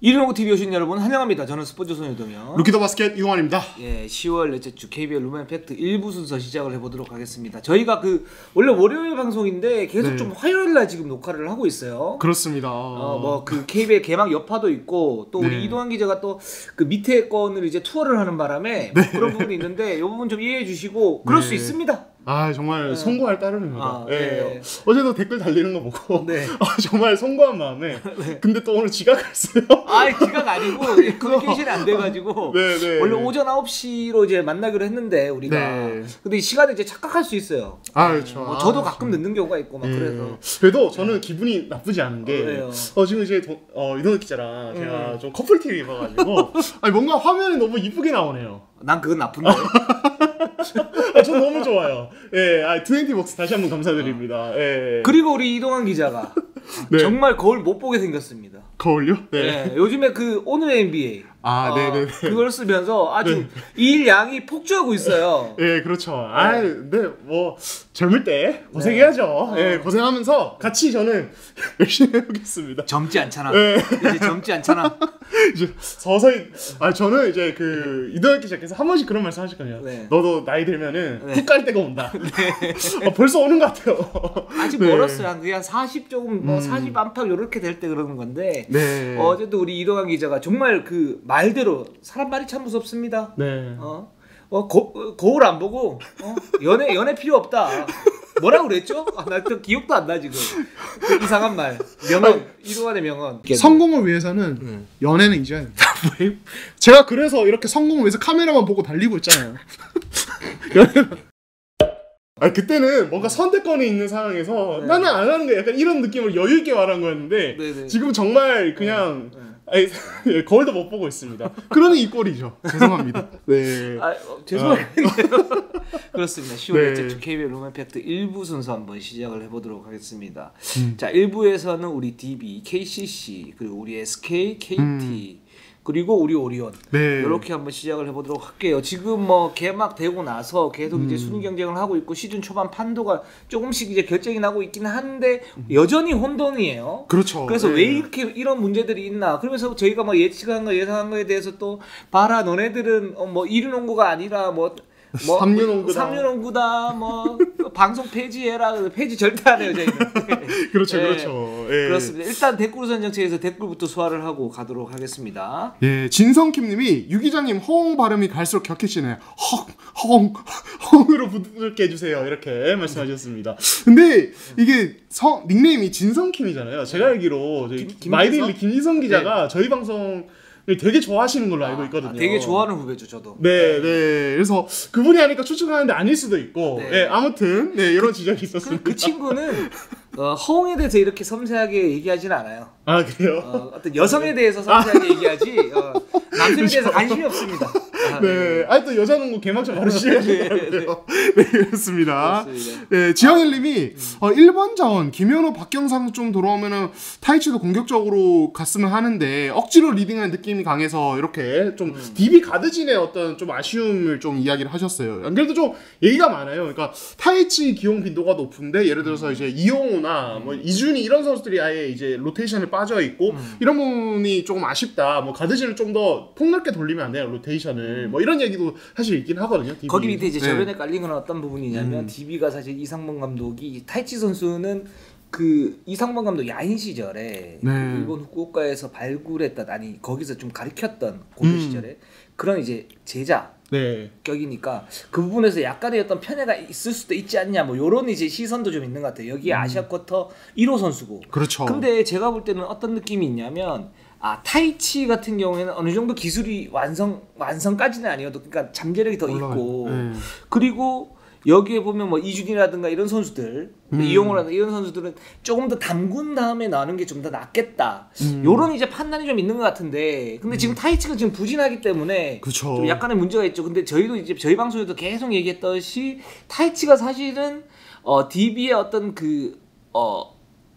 이른오구 TV 오신 여러분 환영합니다. 저는 스포츠 소녀동요 루키 더 바스켓 이용환입니다. 예, 10월 넷째 주 KBL 루멘 팩트 1부 순서 시작을 해보도록 하겠습니다. 저희가 원래 월요일 방송인데 계속 좀 화요일날 지금 녹화를 하고 있어요. 그렇습니다. 뭐 그 KBL 개막 여파도 있고 또 우리 이동환 기자가 또 그 밑에 건을 이제 투어를 하는 바람에 그런 부분이 있는데 이 부분 좀 이해해 주시고 그럴 수 있습니다. 아 정말 송구할 따름입니다. 어제도 댓글 달리는 거 보고 정말 송구한 마음에 근데 또 오늘 지각했어요. 지각 아니고 커뮤니케이션이 안 돼가지고 원래 오전 9시로 이제 만나기로 했는데 우리가 근데 이 시간에 이제 착각할 수 있어요. 그렇죠. 저도 가끔 늦는 경우가 있고 막 그래서 그래도 저는 기분이 나쁘지 않은 게 지금 이제 이동욱 기자랑 제가 좀 커플 TV 입어가지고 뭔가 화면이 너무 이쁘게 나오네요. 난 그건 나쁜데. 저 너무 좋아요. 트웬티벅스 다시 한번 감사드립니다. 그리고 우리 이동환 기자가 정말 거울 못 보게 생겼습니다. 거울요? 요즘에 그 오늘의 NBA 그걸 쓰면서 아주 일 양이 폭주하고 있어요. 그렇죠. 근데 뭐 젊을 때 고생해야죠. 고생하면서 같이 저는 열심히 해보겠습니다. 젊지 않잖아. 이제 젊지 않잖아. 이제 서서히 저는 이제 그 이동혁 기자께서 한 번씩 그런 말씀 하셨거든요. 너도 나이 들면은 훅 갈 때가 온다. 벌써 오는 것 같아요. 아직 멀었어요. 그냥 40 조금 40 안팎 이렇게 될 때 그러는 건데 어제도 우리 이동환 기자가 정말 그 말대로 사람 말이 참 무섭습니다. 거울 안 보고 연애 필요 없다. 뭐라고 그랬죠? 나 또 기억도 안 나 지금. 그 이상한 말. 명언. 이동환의 명언. 성공을 위해서는 연애는 잊어야 됩니다. 제가 그래서 이렇게 성공을 위해서 카메라만 보고 달리고 있잖아요. 연애는 그때는 뭔가 선택권이 있는 상황에서 나는 안 하는 거야. 약간 이런 느낌으로 여유 있게 말한 거였는데 지금 정말 그냥 거울도 못 보고 있습니다. 그러니 이 꼴이죠. 죄송합니다. 죄송해요. 그렇습니다. 10월 넷째 주 KBL 루멘 팩트 1부 순서 한번 시작을 해보도록 하겠습니다. 자, 1부에서는 우리 DB, KCC, 그리고 우리 SK, KT 그리고 우리 오리온 이렇게 한번 시작을 해보도록 할게요. 지금 뭐 개막되고 나서 계속 이제 순위 경쟁을 하고 있고 시즌 초반 판도가 조금씩 이제 결정이 나고 있긴 한데 여전히 혼돈이에요. 그렇죠. 그래서 왜 이렇게 이런 문제들이 있나? 그러면서 저희가 뭐 예상한 거에 대해서 또 봐라 너네들은 뭐 이른농구가 아니라 뭐 3륜농구다 뭐 방송 폐지해라. 폐지 절대 안 해요 저희는. 그렇죠. 그렇습니다. 일단 댓글 선정체에서 댓글부터 소화를 하고 가도록 하겠습니다. 진성킴님이 유 기자님 허웅 발음이 갈수록 격해지네요. 허웅으로 부드럽게 해주세요. 이렇게 말씀하셨습니다. 근데 이게 닉네임이 진성킴이잖아요. 제가 알기로 마이데일리 김희성 기자가 저희 방송 되게 좋아하시는 걸로 알고 있거든요. 되게 좋아하는 후배죠, 저도. 그래서 그분이 하니까 추측하는데 아닐 수도 있고, 아무튼 이런 지적이 있었습니다. 그 친구는 허웅에 대해서 이렇게 섬세하게 얘기하지는 않아요. 그래요? 어떤 여성에 대해서 섬세하게 얘기하지 남성에 대해서 관심이 없습니다. 또 여자농구 개막전 바로 시작해주세요. 그렇습니다. 지영일님이 1번 자원 김현우 박경상 좀 돌아오면은 타이치도 공격적으로 갔으면 하는데 억지로 리딩하는 느낌이 강해서 이렇게 좀 DB 가드진의 어떤 좀 아쉬움을 좀 이야기를 하셨어요. 안 그래도 좀 얘기가 많아요. 그러니까 타이치 기용 빈도가 높은데 예를 들어서 이제 이용우나 뭐 이준이 이런 선수들이 아예 이제 로테이션에 빠져 있고 이런 부분이 조금 아쉽다. 뭐 가드진을 좀 더 폭넓게 돌리면 안 돼요. 로테이션을 뭐 이런 얘기도 사실 있긴 하거든요. DB. 거기 밑에 이제 저변에 깔린 건 어떤 부분이냐면 DB가 사실 이상범 감독이 타이치 선수는 그 이상범 감독 야인 시절에 일본 후쿠오카에서 발굴했던 거기서 좀 가르쳤던 고교 시절에 그런 이제 제자 격이니까 그 부분에서 약간의 어떤 편애가 있을 수도 있지 않냐 뭐 요런 이제 시선도 좀 있는 것 같아요. 여기에 아시아 쿼터 1호 선수고. 그렇죠. 근데 제가 볼 때는 어떤 느낌이 있냐면 타이치 같은 경우에는 어느 정도 기술이 완성까지는 아니어도 그러니까 잠재력이 더 있고 그리고 여기에 보면 뭐 이준이라든가 이런 선수들 이용호라든가 이런 선수들은 조금 더 담근 다음에 나오는 게 좀 더 낫겠다. 요런 이제 판단이 좀 있는 것 같은데 근데 지금 타이치가 지금 부진하기 때문에 좀 약간의 문제가 있죠. 근데 저희도 이제 저희 방송에도 계속 얘기했듯이 타이치가 사실은 DB의 어떤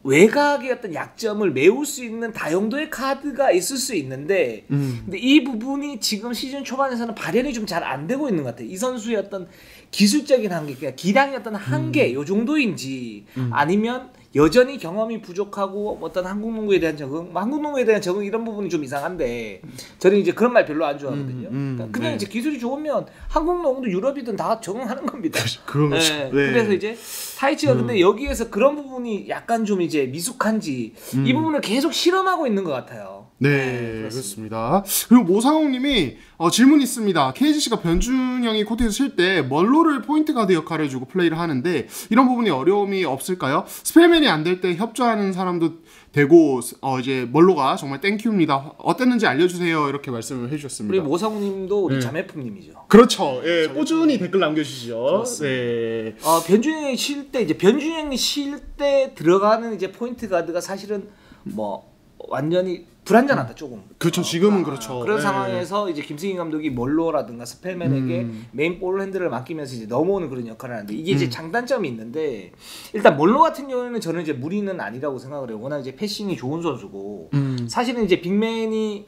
외곽의 어떤 약점을 메울 수 있는 다용도의 카드가 있을 수 있는데 근데 이 부분이 지금 시즌 초반에서는 발현이 좀 잘 안 되고 있는 것 같아요. 이 선수의 어떤 기술적인 한계, 그러니까 기량의 어떤 한계 요 정도인지 아니면 여전히 경험이 부족하고 어떤 한국 농구에 대한 적응, 한국 농구에 대한 적응 이런 부분이 좀 이상한데 저는 이제 그런 말 별로 안 좋아하거든요. 그러니까 그냥 네. 이제 기술이 좋으면 한국 농구도 유럽이든 다 적응하는 겁니다. 그런 거죠. 네. 네. 그래서 이제 타이치가 근데 여기에서 그런 부분이 약간 좀 이제 미숙한지 이 부분을 계속 실험하고 있는 것 같아요. 네, 그렇습니다. 그리고 모상홍님이 질문 있습니다. KGC가 변준영이 코트에서 쉴 때 멀로를 포인트 가드 역할을 해주고 플레이를 하는데 이런 부분이 어려움이 없을까요? 스펠맨이 안 될 때 협조하는 사람도 되고 이제 멀로가 정말 땡큐입니다. 어땠는지 알려주세요. 이렇게 말씀을 해주셨습니다. 우리 모상홍님도 우리 자매품님이죠. 그렇죠. 예, 꾸준히 댓글 남겨주시죠. 네. 변준영이 쉴 때 이제 변준영이 쉴 때 들어가는 이제 포인트 가드가 사실은 뭐 완전히 불안전하다 조금. 그렇죠. 지금은 그렇죠. 그런 상황에서 이제 김승희 감독이 멀로라든가 스펠맨에게 메인 볼 핸들을 맡기면서 이제 넘어오는 그런 역할을 하는데 이게 이제 장단점이 있는데 일단 멀로 같은 경우에는 저는 이제 무리는 아니라고 생각을 해요. 워낙 이제 패싱이 좋은 선수고 사실은 이제 빅맨이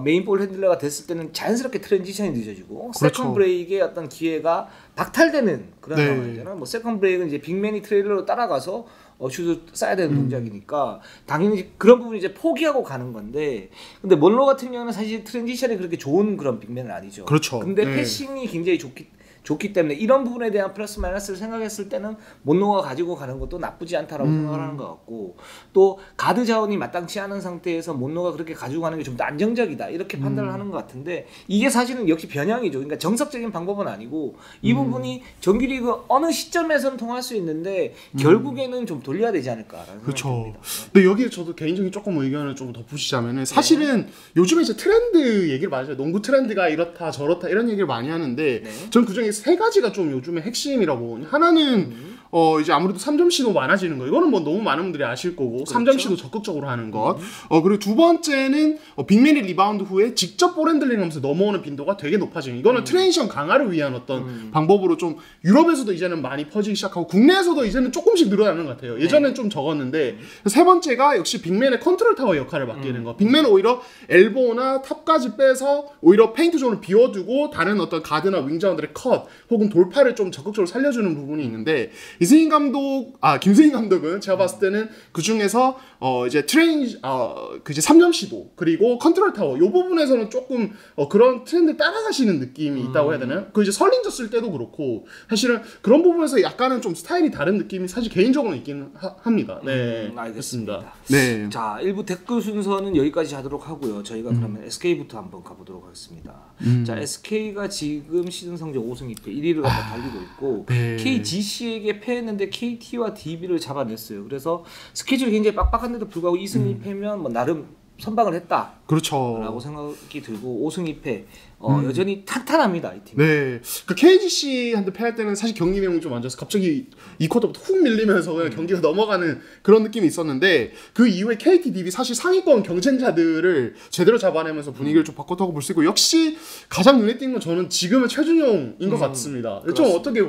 메인 볼 핸들러가 됐을 때는 자연스럽게 트랜지션이 늦어지고 그렇죠. 세컨 브레이크의 어떤 기회가 박탈되는 그런 상황이잖아요. 뭐 세컨 브레이크는 이제 빅맨이 트레일러로 따라가서 슛을 쏴야 되는 동작이니까 당연히 그런 부분 이제 포기하고 가는 건데 근데 멀로 같은 경우는 사실 트랜지션이 그렇게 좋은 그런 빅맨은 아니죠. 그렇죠. 근데 패싱이 굉장히 좋기 때문에 이런 부분에 대한 플러스 마이너스를 생각했을 때는 몬로가 가지고 가는 것도 나쁘지 않다라고 생각을 하는 것 같고 또 가드 자원이 마땅치 않은 상태에서 몬로가 그렇게 가지고 가는 게 좀 더 안정적이다 이렇게 판단을 하는 것 같은데 이게 사실은 역시 변형이죠. 그러니까 정석적인 방법은 아니고 이 부분이 정규리그 어느 시점에서는 통할 수 있는데 결국에는 좀 돌려야 되지 않을까라는 그렇죠. 생각이 듭니다. 근데 여기에 저도 개인적인 조금 의견을 좀 덧붙이자면은 사실은 요즘에 이제 트렌드 얘기를 많이 해요. 농구 트렌드가 이렇다 저렇다 이런 얘기를 많이 하는데 전 그중에 세 가지가 좀 요즘에 핵심이라고. 하나는 이제 아무래도 3점 시도 많아지는 거. 이거는 뭐 너무 많은 분들이 아실 거고. 그렇죠? 3점 시도 적극적으로 하는 것. 그리고 두 번째는 빅맨이 리바운드 후에 직접 볼 핸들링 하면서 넘어오는 빈도가 되게 높아지는. 이거는 트랜지션 강화를 위한 어떤 방법으로 좀 유럽에서도 이제는 많이 퍼지기 시작하고 국내에서도 이제는 조금씩 늘어나는 것 같아요. 예전엔 좀 적었는데 세 번째가 역시 빅맨의 컨트롤 타워 역할을 맡기는 거. 빅맨은 오히려 엘보나 탑까지 빼서 오히려 페인트 존을 비워두고 다른 어떤 가드나 윙자원들의 컷 혹은 돌파를 좀 적극적으로 살려주는 부분이 있는데 김승희 감독은 제가 봤을 때는 그 중에서 이제 그 이제 3점 시도 그리고 컨트롤 타워 이 부분에서는 조금 그런 트렌드 따라가시는 느낌이 있다고 해야 되나요? 그 이제 설린저 쓸 때도 그렇고 사실은 그런 부분에서 약간은 좀 스타일이 다른 느낌이 사실 개인적으로 있긴 합니다. 네, 알겠습니다. 네. 자, 1부 댓글 순서는 여기까지 하도록 하고요. 저희가 그러면 SK부터 한번 가보도록 하겠습니다. 자, SK가 지금 시즌 성적 5승 2패 1위를 갖다 달리고 있고 KGC에게 패했는데 KT와 DB를 잡아냈어요. 그래서 스케줄이 굉장히 빡빡한데도 불구하고 2승 2패면 뭐 나름 선방을 했다. 그렇죠. 라고 생각이 들고 5승 2패 여전히 탄탄합니다. 이 팀. 네. 그 KGC한테 패할 때는 사실 경기 내용이 좀 안 좋아서 갑자기 이 쿼터부터 훅 밀리면서 그냥 경기가 넘어가는 그런 느낌이 있었는데 그 이후에 KT, DB 사실 상위권 경쟁자들을 제대로 잡아내면서 분위기를 좀 바꿨다고 볼 수 있고 역시 가장 눈에 띄는 건 저는 지금의 최준용인 것 같습니다. 좀 어떻게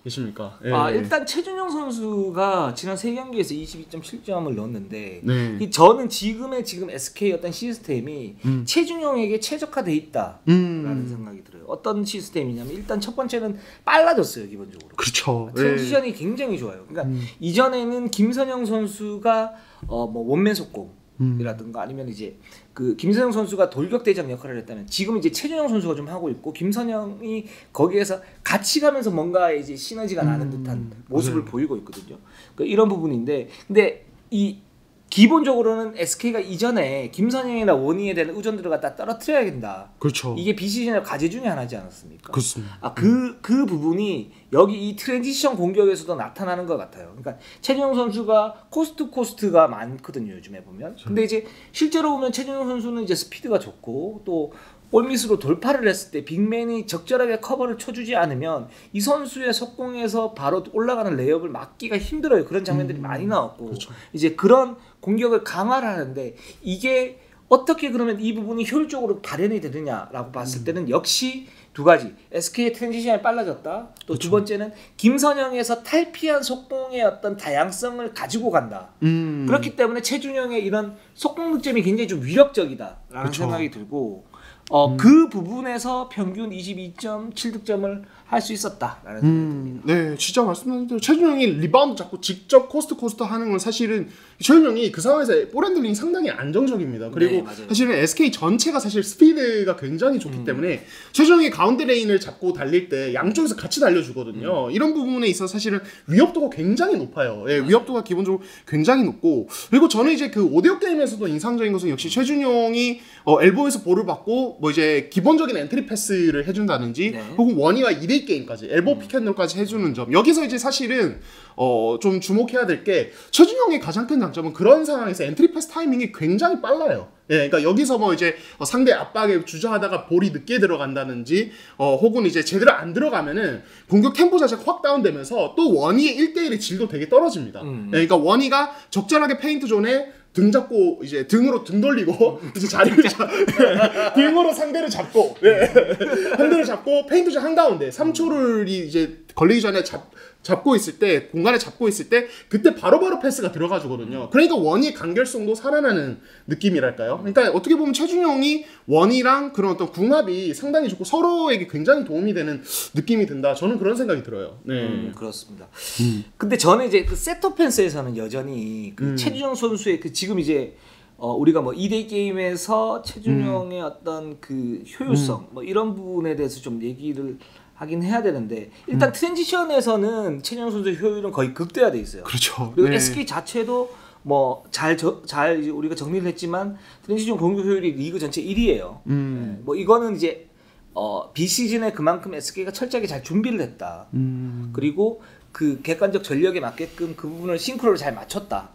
계십니까? 예. 일단 최준용 선수가 지난 3경기에서 22.7점을 넣었는데 저는 지금 SK 어떤 시스템이 최준용에게 최적화돼 있다라는 생각이 들어요. 어떤 시스템이냐면 일단 첫 번째는 빨라졌어요. 기본적으로. 그렇죠. 트랜지션이 굉장히 좋아요. 그러니까 이전에는 김선영 선수가 뭐 원맨 속공 이라든가 아니면 이제 그 김선영 선수가 돌격대장 역할을 했다면 지금 이제 최준영 선수가 좀 하고 있고 김선영이 거기에서 같이 가면서 뭔가 이제 시너지가 나는 듯한 모습을 보이고 있거든요. 그러니까 이런 부분인데 근데 이 기본적으로는 SK가 이전에 김선영이나 원희에 대한 의존들을 갖다 떨어뜨려야 된다. 그렇죠. 이게 비시즌의 과제 중에 하나지 않았습니까? 그렇습니다. 그 부분이 여기 이 트랜지션 공격에서도 나타나는 것 같아요. 그러니까 최준용 선수가 코스트가 많거든요. 요즘에 보면. 근데 이제 실제로 보면 최준용 선수는 이제 스피드가 좋고 또 볼미스로 돌파를 했을 때 빅맨이 적절하게 커버를 쳐주지 않으면 이 선수의 속공에서 바로 올라가는 레이업을 막기가 힘들어요. 그런 장면들이 많이 나왔고 그렇죠. 이제 그런 공격을 강화를 하는데 이게 어떻게 그러면 이 부분이 효율적으로 발현이 되느냐라고 봤을 때는 역시 두 가지. SK의 트랜지션이 빨라졌다. 또 두 번째는 김선영에서 탈피한 속공의 어떤 다양성을 가지고 간다. 그렇기 때문에 최준영의 이런 속공 득점이 굉장히 좀 위력적이다라는 생각이 들고 그 부분에서 평균 22.7득점을 할 수 있었다라는 생각이 듭니다. 네, 진짜 말씀하신 대로 최준용이 리바운드 잡고 직접 코스트 하는 건 사실은 최준용이 그 상황에서 볼 핸들링이 상당히 안정적입니다. 그리고 네, 사실은 SK 전체가 사실 스피드가 굉장히 좋기 때문에 최준용이 가운데 레인을 잡고 달릴 때 양쪽에서 같이 달려주거든요. 이런 부분에 있어서 사실은 위협도가 굉장히 높아요. 예, 위협도가 기본적으로 굉장히 높고, 그리고 저는 이제 그 5대5 게임에서도 인상적인 것은 역시 최준용이 엘보에서 볼을 받고 뭐 이제 기본적인 엔트리 패스를 해준다든지 혹은 원희와 2대2 게임까지 엘보 피켓롤까지 해주는 점, 여기서 이제 사실은 좀 주목해야 될 게 최준용의 가장 큰 장점은 그런 상황에서 엔트리 패스 타이밍이 굉장히 빨라요. 예, 그러니까 여기서 뭐 이제 상대 압박에 주저하다가 볼이 늦게 들어간다든지 혹은 이제 제대로 안 들어가면은 공격 템포 자체가 확 다운되면서 또 원희의 1대1의 질도 되게 떨어집니다. 예, 그러니까 원희가 적절하게 페인트 존에 등 잡고 이제 등으로 등 돌리고 이제 자리를 등으로 상대를 잡고 상대를 잡고 페인트 존 한가운데 3초를 이제 걸리기 전에 잡고 있을 때, 공간에 잡고 있을 때 그때 바로바로 패스가 들어가주거든요. 그러니까 원희의 간결성도 살아나는 느낌이랄까요. 그러니까 어떻게 보면 최준용이 원희랑 그런 어떤 궁합이 상당히 좋고 서로에게 굉장히 도움이 되는 느낌이 든다. 저는 그런 생각이 들어요. 네, 그렇습니다. 근데 저는 이제 그 셋 오펜스에서는 여전히 그 최준용 선수의 그 지금 이제 우리가 뭐 2대 게임에서 최준용의 어떤 그 효율성 뭐 이런 부분에 대해서 좀 얘기를 하긴 해야 되는데, 일단 트랜지션에서는 최준용 선수의 효율은 거의 극대화돼 있어요. 그렇죠. 그리고 SK 자체도 뭐 잘 우리가 정리를 했지만 트랜지션 공격 효율이 리그 전체 1위예요. 네. 뭐 이거는 이제 비시즌에 그만큼 SK가 철저하게 잘 준비를 했다. 그리고 그 객관적 전력에 맞게끔 그 부분을 싱크로를 잘 맞췄다.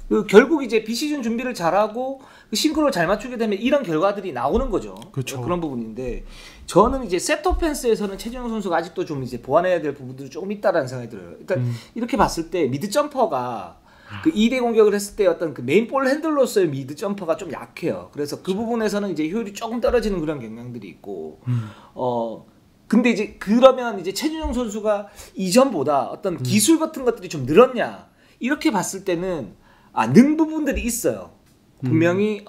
그 결국 이제 비시즌 준비를 잘하고 그 싱크로를 잘 맞추게 되면 이런 결과들이 나오는 거죠. 그렇죠. 그런 부분인데, 저는 이제 셋 오펜스에서는 최준용 선수가 아직도 좀 이제 보완해야 될 부분들이 조금 있다라는 생각이 들어요. 일단 이렇게 봤을 때 미드 점퍼가 그 2대 공격을 했을 때 어떤 그 메인 볼 핸들로서의 미드 점퍼가 좀 약해요. 그래서 그 부분에서는 이제 효율이 조금 떨어지는 그런 경향들이 있고, 근데 이제 그러면 이제 최준용 선수가 이전보다 어떤 기술 같은 것들이 좀 늘었냐, 이렇게 봤을 때는 는 부분들이 있어요. 분명히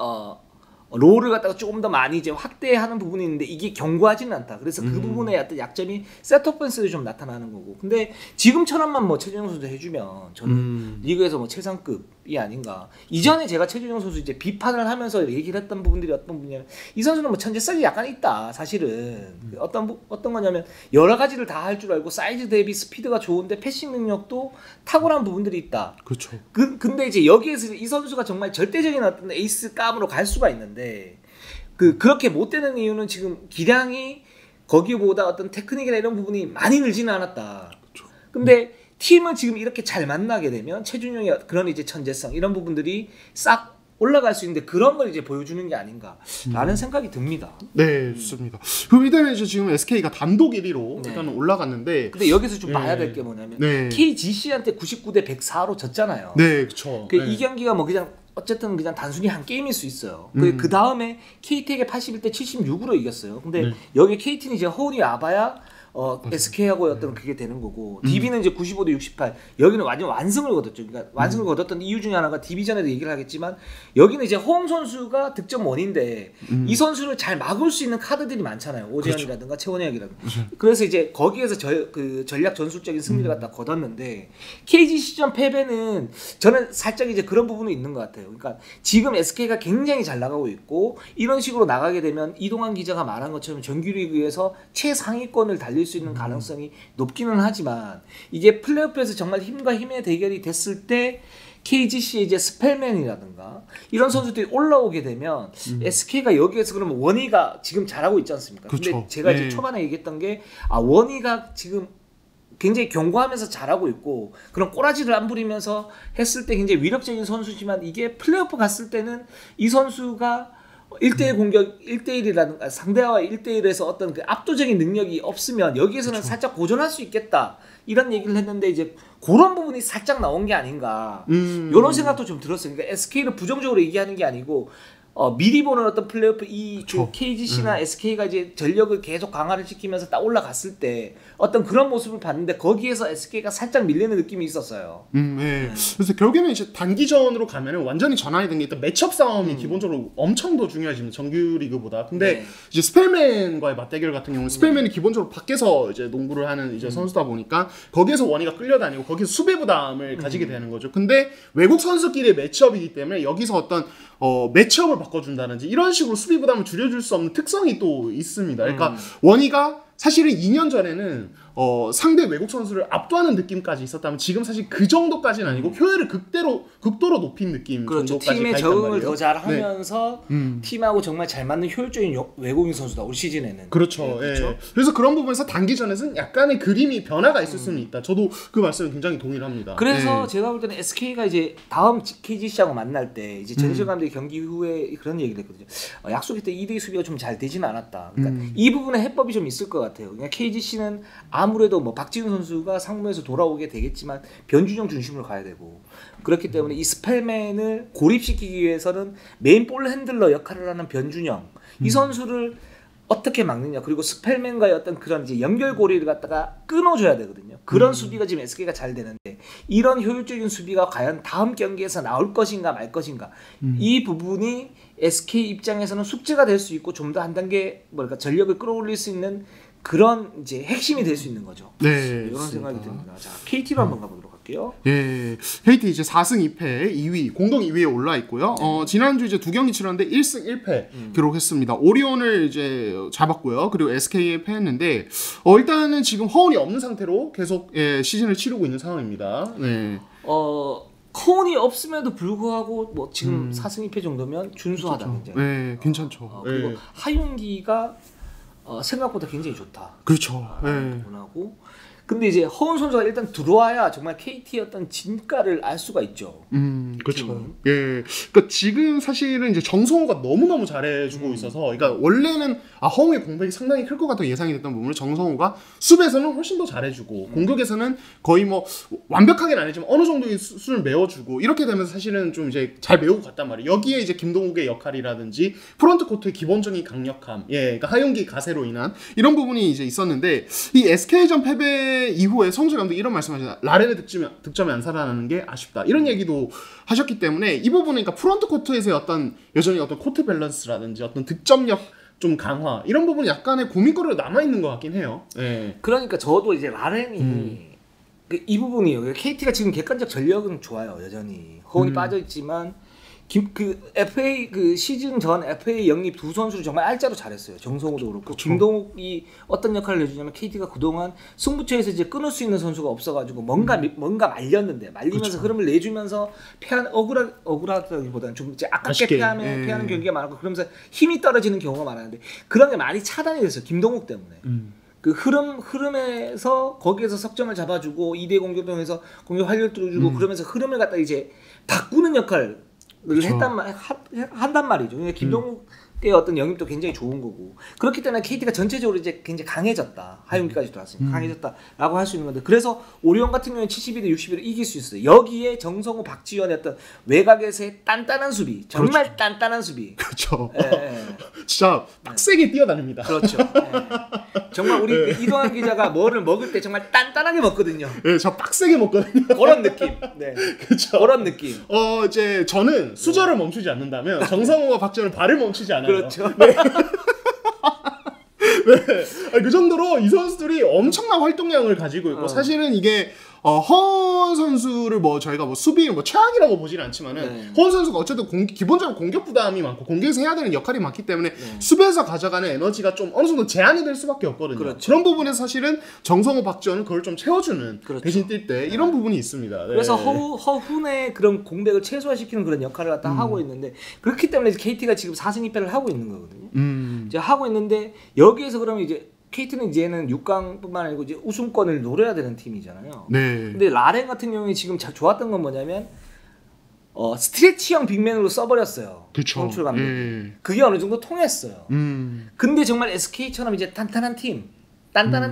롤을 갖다가 조금 더 많이 이제 확대하는 부분이 있는데 이게 견고하지는 않다. 그래서 그 부분에 어떤 약점이 셋 오펜스에 좀 나타나는 거고. 근데 지금처럼만 뭐 최준용 선수 해주면 저는 리그에서 뭐 최상급이 아닌가. 이전에 제가 최준용 선수 이제 비판을 하면서 얘기를 했던 부분들이 어떤 부분이냐면, 이 선수는 뭐 천재성이 약간 있다. 사실은 어떤 거냐면 여러 가지를 다 할 줄 알고 사이즈 대비 스피드가 좋은데 패싱 능력도 탁월한 부분들이 있다. 그렇죠. 근데 이제 여기에서 이 선수가 정말 절대적인 어떤 에이스 감으로 갈 수가 있는데, 그렇게 못 되는 이유는 지금 기량이 거기보다 어떤 테크닉이나 이런 부분이 많이 늘지는 않았다. 그렇죠. 근데 팀은 지금 이렇게 잘 만나게 되면 최준용의 그런 이제 천재성 이런 부분들이 싹 올라갈 수 있는데 그런 걸 이제 보여주는 게 아닌가라는 생각이 듭니다. 네, 좋습니다. 그럼 일단은 이제 지금 SK가 단독 1위로 일단 올라갔는데, 근데 여기서 좀 봐야 될 게 뭐냐면 KGC한테 99대 104로 졌잖아요. 네, 그렇죠. 이 경기가 뭐 그냥 어쨌든 그냥 단순히 한 게임일 수 있어요. 그 다음에 KT에게 81대 76으로 이겼어요. 근데 여기 KT는 이제 허운이 와봐야 SK하고 어떤 그게 되는 거고, DB는 이제 95대 68. 여기는 완전 완승을 거뒀죠. 그러니까 완승을 거뒀던 이유 중에 하나가 DB전에도 얘기를 하겠지만, 여기는 이제 허웅 선수가 득점 원인데 이 선수를 잘 막을 수 있는 카드들이 많잖아요. 오재현이라든가 최원혁이라든가. 그래서 이제 거기에서 그 전략 전술적인 승리를 갖다 거뒀는데, KGC전 패배는 저는 살짝 이제 그런 부분이 있는 것 같아요. 그러니까 지금 SK가 굉장히 잘 나가고 있고, 이런 식으로 나가게 되면 이동환 기자가 말한 것처럼 정규리그에서 최상위권을 달릴 수 있는 가능성이 높기는 하지만, 이게 플레이오프에서 정말 힘과 힘의 대결이 됐을 때 KGC의 이제 스펠맨이라든가 이런 선수들이 올라오게 되면 SK가 여기에서 그러면 원희가 지금 잘하고 있지 않습니까? 그쵸. 근데 제가 이제 초반에 얘기했던 게 원희가 지금 굉장히 견고하면서 잘하고 있고 그런 꼬라지를 안 부리면서 했을 때 굉장히 위력적인 선수지만, 이게 플레이오프 갔을 때는 이 선수가 1대1 공격 1대1이라든가 상대와 1대1에서 어떤 그 압도적인 능력이 없으면 여기에서는 그쵸. 살짝 고전할 수 있겠다 이런 얘기를 했는데, 이제 그런 부분이 살짝 나온 게 아닌가 이런 생각도 좀 들었어요. 그러니까 SK를 부정적으로 얘기하는 게 아니고 미리 보는 어떤 플레이오프 그 KGC나 SK가 이제 전력을 계속 강화를 시키면서 딱 올라갔을 때 어떤 그런 모습을 봤는데 거기에서 SK가 살짝 밀리는 느낌이 있었어요. 네. 그래서 결국에는 이제 단기전으로 가면은 완전히 전환이 된 게 일단 매치업 싸움이 기본적으로 엄청 더 중요해집니다. 정규 리그보다. 근데 이제 스펠맨과의 맞대결 같은 경우는 스펠맨이 기본적으로 밖에서 이제 농구를 하는 이제 선수다 보니까 거기에서 원희가 끌려다니고 거기서 수비 부담을 가지게 되는 거죠. 근데 외국 선수끼리의 매치업이기 때문에 여기서 어떤 매치업을 바꿔준다든지 이런 식으로 수비 부담을 줄여줄 수 없는 특성이 또 있습니다. 그러니까 원희가 사실은 2년 전에는 상대 외국 선수를 압도하는 느낌까지 있었다면 지금 사실 그 정도까지는 아니고 효율을 극도로 높인 느낌 그렇죠. 정도까지 팀의 적응을 더 잘하면서 네. 팀하고 정말 잘 맞는 효율적인 외국인 선수다 올 시즌에는. 그렇죠. 네, 그렇죠. 예. 그래서 그런 부분에서 단기전에서는 약간의 그림이 변화가 있을 수는 있다. 저도 그 말씀에 굉장히 동의를 합니다. 그래서 제가 볼 때는 SK가 이제 다음 KGC하고 만날 때 이제 전시현 감독이 경기 후에 그런 얘기를 했거든요. 약속했던 2대2 수비가 좀 잘 되지는 않았다. 그러니까 이 부분에 해법이 좀 있을 것 같아요. 그러니까 KGC는 아무래도 뭐 박지훈 선수가 상무에서 돌아오게 되겠지만 변준영 중심으로 가야 되고 그렇기 때문에 이 스펠맨을 고립시키기 위해서는 메인 볼 핸들러 역할을 하는 변준영 이 선수를 어떻게 막느냐 그리고 스펠맨과의 어떤 그런 이제 연결고리를 갖다가 끊어줘야 되거든요. 그런 수비가 지금 SK가 잘 되는데 이런 효율적인 수비가 과연 다음 경기에서 나올 것인가 말 것인가 이 부분이 SK 입장에서는 숙제가 될 수 있고 좀 더 한 단계 뭐랄까 전력을 끌어올릴 수 있는 그런 이제 핵심이 될 수 있는 거죠. 네, 이런 생각이 듭니다. 자, KT로 한번 가보도록 할게요. 예, KT 이제 4승 2패 2위 공동 2위에 올라 있고요. 지난주 이제 두 경기 치렀는데 1승 1패 기록했습니다. 오리온을 이제 잡았고요. 그리고 SK에 패했는데 일단은 지금 허운이 없는 상태로 계속 시즌을 치르고 있는 상황입니다. 네. 허운이 없음에도 불구하고 뭐 지금 4승 2패 정도면 준수하다 굉장히. 네, 괜찮죠. 그리고 하윤기가 생각보다 굉장히 좋다. 그렇죠. 부분하고 근데 이제 허운 선수가 일단 들어와야 정말 KT의 어떤 진가를 알 수가 있죠. 그렇죠. 예, 그러니까 지금 사실은 이제 정성호가 너무너무 잘해주고 있어서, 그러니까 원래는 허웅의 공백이 상당히 클 것 같다고 예상이 됐던 부분을 정성호가 수비에서는 훨씬 더 잘해주고 공격에서는 거의 뭐 완벽하게는 아니지만 어느 정도의 수준을 메워주고 이렇게 되면서 사실은 좀 이제 잘 메우고 갔단 말이에요. 여기에 이제 김동욱의 역할이라든지 프론트 코트의 기본적인 강력함, 그러니까 하윤기 가세로 인한 이런 부분이 이제 있었는데 이 SK전 패배 이후에 성주 감독이 이런 말씀하셨어요. 라렌의 득점이 안 살아나는 게 아쉽다. 이런 얘기도 하셨기 때문에 이 부분은 그러니까 프론트 코트에서의 여전히 어떤 코트 밸런스라든지 어떤 득점력 좀 강화 이런 부분이 약간의 고민거리로 남아 있는 것 같긴 해요. 네. 그러니까 저도 이제 라렌이 이 부분이에요. KT가 지금 객관적 전력은 좋아요. 여전히 허운이 빠져 있지만 FA 시즌 전 FA 영입 두 선수를 정말 알짜로 잘했어요. 정성호도 그렇고 그쵸. 김동욱이 어떤 역할을 해주냐면 KT가 그동안 승부처에서 이제 끊을 수 있는 선수가 없어가지고 뭔가 말리면서 그쵸. 흐름을 내주면서 억울하다기보다는 좀 이제 아깝게 패하는 경기가 많았고 그러면서 힘이 떨어지는 경우가 많았는데 그런 게 많이 차단이 됐어요. 김동욱 때문에. 그 흐름에서 거기에서 석점을 잡아주고 2대 공격동에서 공격 활력 들어주고 그러면서 흐름을 갖다 이제 바꾸는 역할. 한단 말이죠. 그러니까 김동욱의 어떤 영입도 굉장히 좋은 거고 그렇기 때문에 KT가 전체적으로 이제 굉장히 강해졌다. 하윤기까지 들어왔으니까 강해졌다라고 할 수 있는 건데 그래서 오리온 같은 경우는 72대 61로 이길 수 있어요. 여기에 정성호, 박지현의 어떤 외곽에서의 단단한 수비, 정말 그렇죠. 단단한 수비. 그렇죠. 진짜 빡세게 뛰어다닙니다. 그렇죠. 정말 우리 이동환 기자가 뭐를 먹을 때 정말 단단하게 먹거든요. 네, 저 빡세게 먹거든요. 그런 느낌. 네, 그렇죠. 그런 느낌. 이제 저는 수저를 멈추지 않는다면 정성호와 박지현은 발을 멈추지 않아요. 그렇죠. 네. 네. 그 정도로 이 선수들이 엄청난 활동량을 가지고 있고 사실은 이게 허원 선수를 저희가 수비를 최악이라고 보지는 않지만은 허원 선수가 어쨌든 기본적으로 공격 부담이 많고 공격에서 해야 되는 역할이 많기 때문에 수비에서 가져가는 에너지가 좀 어느 정도 제한이 될 수밖에 없거든요. 그렇죠. 그런 부분에서 사실은 정성호, 박지원은 그걸 좀 채워주는 그렇죠. 대신 뛸 때 이런 부분이 있습니다. 네. 그래서 허훈의 그런 공백을 최소화시키는 그런 역할을 갖다 하고 있는데 그렇기 때문에 KT가 지금 4승 2패를 하고 있는 거거든요. 이제 하고 있는데 여기에서 그러면 이제 KT는 이제는 6강뿐만 아니고 이제 우승권을 노려야 되는 팀이잖아요. 네. 근데 라렌 같은 경우에 지금 좋았던 건 뭐냐면 스트레치형 빅맨으로 써버렸어요. 그렇죠. 홍철 감독이. 그게 어느 정도 통했어요. 근데 정말 SK처럼 이제 단단한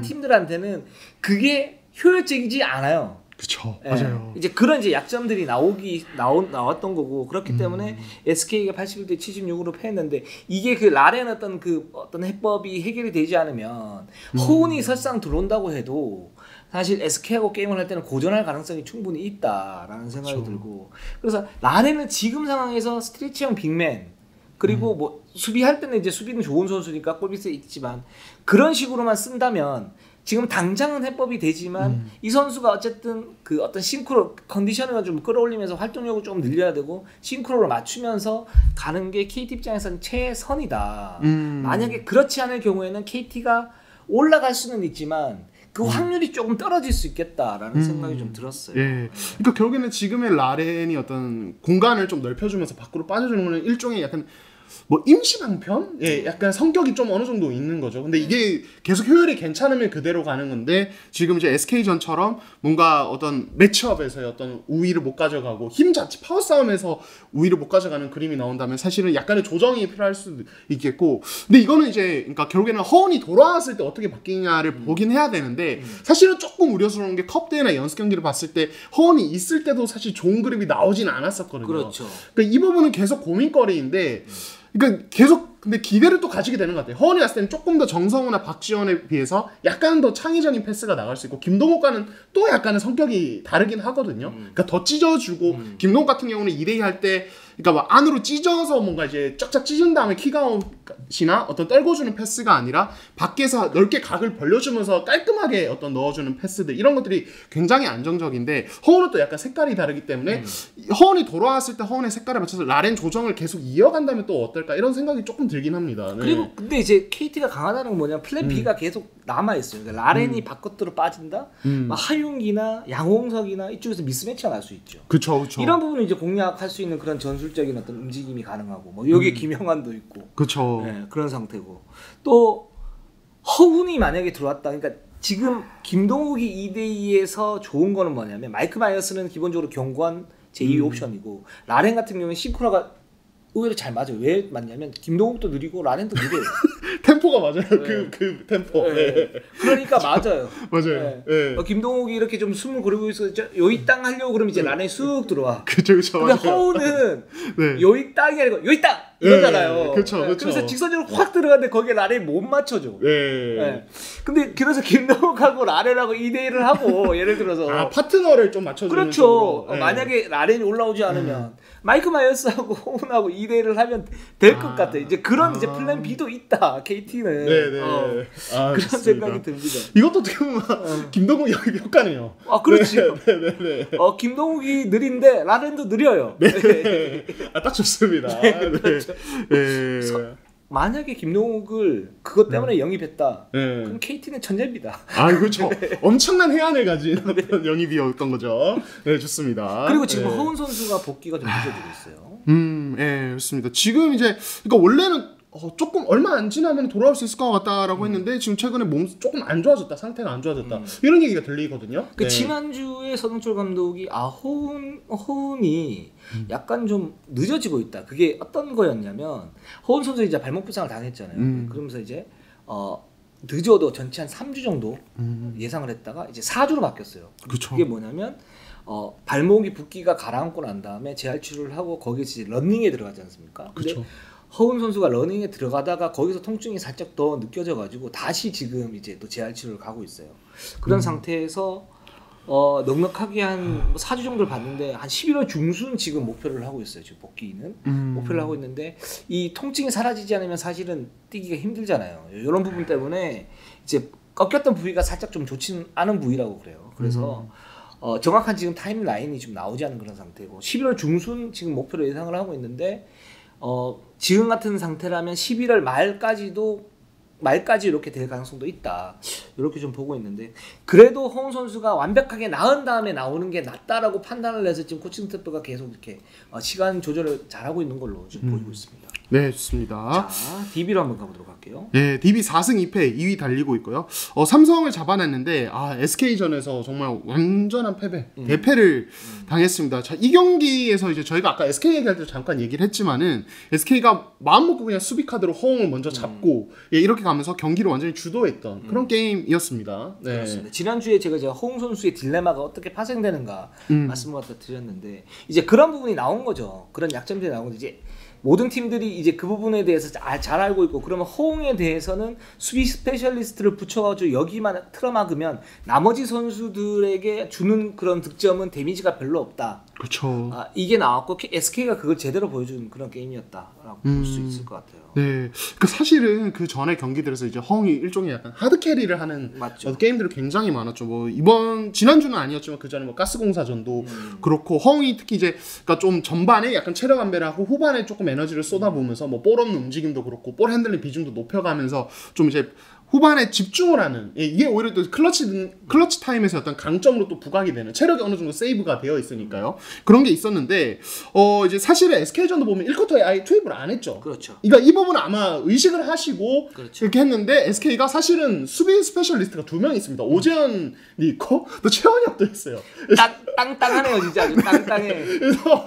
팀들한테는 그게 효율적이지 않아요. 그쵸. 예, 맞아요. 이제 그런 이제 약점들이 나왔던 거고 그렇기 때문에 SK가 81대 76으로 패했는데 이게 그 라렌 어떤 해법이 해결이 되지 않으면 허운이 설상 들어온다고 해도 사실 SK하고 게임을 할 때는 고전할 가능성이 충분히 있다라는 생각이 들고 그래서 라렌은 지금 상황에서 스트레치형 빅맨 그리고 뭐 수비할 때는 이제 수비는 좋은 선수니까 골밑에 있지만 그런 식으로만 쓴다면 지금 당장은 해법이 되지만 이 선수가 어쨌든 그 어떤 싱크로 컨디션을 좀 끌어올리면서 활동력을 좀 늘려야 되고 싱크로를 맞추면서 가는 게 KT 입장에서는 최선이다. 만약에 그렇지 않을 경우에는 KT가 올라갈 수는 있지만 그 확률이 조금 떨어질 수 있겠다라는 생각이 좀 들었어요. 예. 그러니까 결국에는 지금의 라렌이 어떤 공간을 좀 넓혀주면서 밖으로 빠져주는 거는 일종의 약간 뭐 임시 방편? 예, 약간 성격이 좀 어느 정도 있는 거죠. 근데 이게 계속 효율이 괜찮으면 그대로 가는 건데 지금 이제 SK전처럼 뭔가 어떤 매치업에서의 어떤 우위를 못 가져가고 힘 자체 파워 싸움에서 우위를 못 가져가는 그림이 나온다면 사실은 약간의 조정이 필요할 수도 있겠고 근데 이거는 이제 그러니까 결국에는 허운이 돌아왔을 때 어떻게 바뀌냐를 보긴 해야 되는데 사실은 조금 우려스러운 게 컵대회나 연습 경기를 봤을 때 허운이 있을 때도 사실 좋은 그림이 나오진 않았었거든요. 그렇죠. 그러니까 이 부분은 계속 고민거리인데 그러니까 계속 근데 기대를 또 가지게 되는 것 같아요. 허원이 왔을 때는 조금 더 정성우나 박지원에 비해서 약간 더 창의적인 패스가 나갈 수 있고 김동욱과는 또 약간의 성격이 다르긴 하거든요. 그러니까 더 찢어주고 김동욱 같은 경우는 2대2 할 때 그러니까 막 안으로 찢어서 뭔가 이제 쫙쫙 찢은 다음에 킥아웃이나 어떤 떨궈주는 패스가 아니라 밖에서 넓게 각을 벌려주면서 깔끔하게 어떤 넣어주는 패스들 이런 것들이 굉장히 안정적인데 허원은 또 약간 색깔이 다르기 때문에 허원이 돌아왔을 때 허원의 색깔에 맞춰서 라렌 조정을 계속 이어간다면 또 어떨까 이런 생각이 조금 들긴 합니다. 네. 그리고 근데 이제 KT가 강하다는 건 뭐냐 플랜 B가 계속 남아있어요. 그러니까 라렌이 바깥으로 빠진다? 막 하윤기나 양홍석이나 이쪽에서 미스매치가 날 수 있죠. 그쵸, 그쵸. 이런 부분을 이제 공략할 수 있는 그런 전술적인 어떤 움직임이 가능하고 뭐 여기에 김영환도 있고 그쵸. 네, 그런 상태고 또 허훈이 만약에 들어왔다 그러니까 지금 김동욱이 2대2에서 좋은 거는 뭐냐면 마이크 마이어스는 기본적으로 견고한 제2 옵션이고 라렌 같은 경우는 싱크로가 의외로 잘 맞아요. 왜 맞냐면 김동욱도 느리고 라렌도 느려요. 템포가 맞아요. 네. 그 템포. 네. 네. 그러니까 맞아요. 맞아요. 네. 네. 김동욱이 이렇게 좀 숨을 고르고 있어. 요이 땅 하려고 그러면 이제 라렌이 쑥 들어와. 그쵸. 근데 허우는 네. 요이 땅이 아니고 요이 땅 이러잖아요. 네. 그쵸. 그래서 직선적으로 확 들어가는데 거기에 라렌이 못 맞춰줘. 네. 근데 그래서 김동욱하고 라렌하고 2대1을 하고 예를 들어서 파트너를 좀 맞춰주는 그렇죠. 네. 만약에 라렌이 올라오지 않으면 마이크 마이어스하고 호운하고 2대1을 하면 될 것 같아. 이제 그런 이제 플랜 B도 있다. KT는. 네네. 그런 좋습니다. 생각이 듭니다. 이것도 어떻게 보면 김동욱이 여기 효과네요. 그렇죠. 네네네. 김동욱이 느린데 라렌도 느려요. 네. 딱 좋습니다. 네. 그렇죠. 네. 만약에 김동욱을 그것 때문에 영입했다. 네. 그럼 KT는 천재입니다. 그렇죠. 엄청난 해안을 가진 어떤 영입이었던 거죠. 네, 좋습니다. 그리고 지금 허운 선수가 복귀가 좀 늦어지고 있어요. 예, 좋습니다. 지금 이제 그러니까 원래는 조금 얼마 안 지나면 돌아올 수 있을 것 같다라고 했는데 지금 최근에 몸 조금 안 좋아졌다, 상태가 안 좋아졌다 이런 얘기가 들리거든요. 그 지난주에 서동철 감독이 허운이 약간 좀 늦어지고 있다. 그게 어떤 거였냐면 허운 선수 이제 발목 부상을 당했잖아요. 그러면서 이제 늦어도 전체 한 3주 정도 예상을 했다가 이제 4주로 바뀌었어요. 그쵸. 그게 뭐냐면 발목이 붓기가 가라앉고 난 다음에 재활 치료를 하고 거기서 이제 러닝에 들어가지 않습니까? 근데 그쵸. 허운 선수가 러닝에 들어가다가 거기서 통증이 살짝 더 느껴져가지고 다시 지금 이제 또 재활 치료를 가고 있어요. 그런 상태에서 넉넉하게 한 4주 정도를 봤는데 한 11월 중순 지금 목표를 하고 있어요. 지금 복귀는 목표를 하고 있는데 이 통증이 사라지지 않으면 사실은 뛰기가 힘들잖아요. 이런 부분 때문에 이제 꺾였던 부위가 살짝 좀 좋지는 않은 부위라고 그래요. 그래서 정확한 지금 타임라인이 좀 나오지 않은 그런 상태고 11월 중순 지금 목표로 예상을 하고 있는데 지금 같은 상태라면 11월 말까지 이렇게 될 가능성도 있다. 이렇게 좀 보고 있는데 그래도 허운 선수가 완벽하게 나은 다음에 나오는 게 낫다라고 판단을 해서 지금 코칭 스태프가 계속 이렇게 시간 조절을 잘하고 있는 걸로 지금 보이고 있습니다. 네, 좋습니다. 자, DB로 한번 가보도록 할게요. 네, DB 4승 2패 2위 달리고 있고요. 삼성을 잡아냈는데 SK전에서 정말 완전한 패배, 대패를 당했습니다. 자, 이 경기에서 이제 저희가 아까 SK 얘기할 때 잠깐 얘기를 했지만은 SK가 마음 먹고 그냥 수비 카드로 허웅을 먼저 잡고 이렇게 가면서 경기를 완전히 주도했던 그런 게임이었습니다. 네. 그렇습니다. 지난주에 제가 허웅 선수의 딜레마가 어떻게 파생되는가 말씀을 갖다 드렸는데 이제 그런 부분이 나온 거죠. 그런 약점들이 나온 거죠. 이제 모든 팀들이 이제 그 부분에 대해서 잘 알고 있고 그러면 허웅에 대해서는 수비 스페셜리스트를 붙여가지고 여기만 틀어막으면 나머지 선수들에게 주는 그런 득점은 데미지가 별로 없다. 그렇죠. 이게 나왔고 SK가 그걸 제대로 보여준 그런 게임이었다라고 볼 수 있을 것 같아요. 네, 그 사실은 그 전에 경기들에서 이제 허웅이 일종의 약간 하드 캐리를 하는 게임들이 굉장히 많았죠. 뭐 지난주는 아니었지만 그 전에 뭐 가스공사전도 그렇고 허웅이 특히 이제 그러니까 좀 전반에 약간 체력 안배를 하고 후반에 조금 에너지를 쏟아부으면서 뭐 볼 없는 움직임도 그렇고 볼 핸들링 비중도 높여가면서 좀 이제 후반에 집중을 하는 이게 오히려 또 클러치 타임에서 어떤 강점으로 또 부각이 되는 체력이 어느 정도 세이브가 되어 있으니까요. 그런 게 있었는데 이제 사실은 SK전도 보면 1쿼터에 아예 투입을 안 했죠. 그렇죠. 그러니까 이 부분은 아마 의식을 하시고 그렇죠. 이렇게 했는데 SK가 사실은 수비 스페셜리스트가 2명 있습니다. 오재현이 있고 또 최원혁도 있어요. 땅땅하네요 진짜 아주 땅땅해.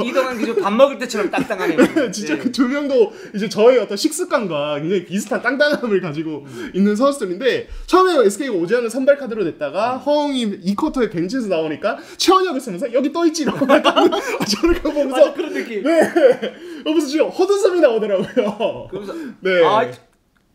이동환 기자 밥 먹을 때처럼 땅땅하네요. 진짜 그 2명도 이제 저의 어떤 식습관과 굉장히 비슷한 땅땅함을 가지고 있는 선수들인데 처음에 SK가 오재현을 선발 카드로 냈다가 허웅이 2쿼터에 벤치에서 나오니까 최원혁을 쓰면서 여기 또 있지라고 저를 그거 보면서 그런 느낌. 네. 여기서 지금 헛웃음이 나오더라고요. 그러면서 네.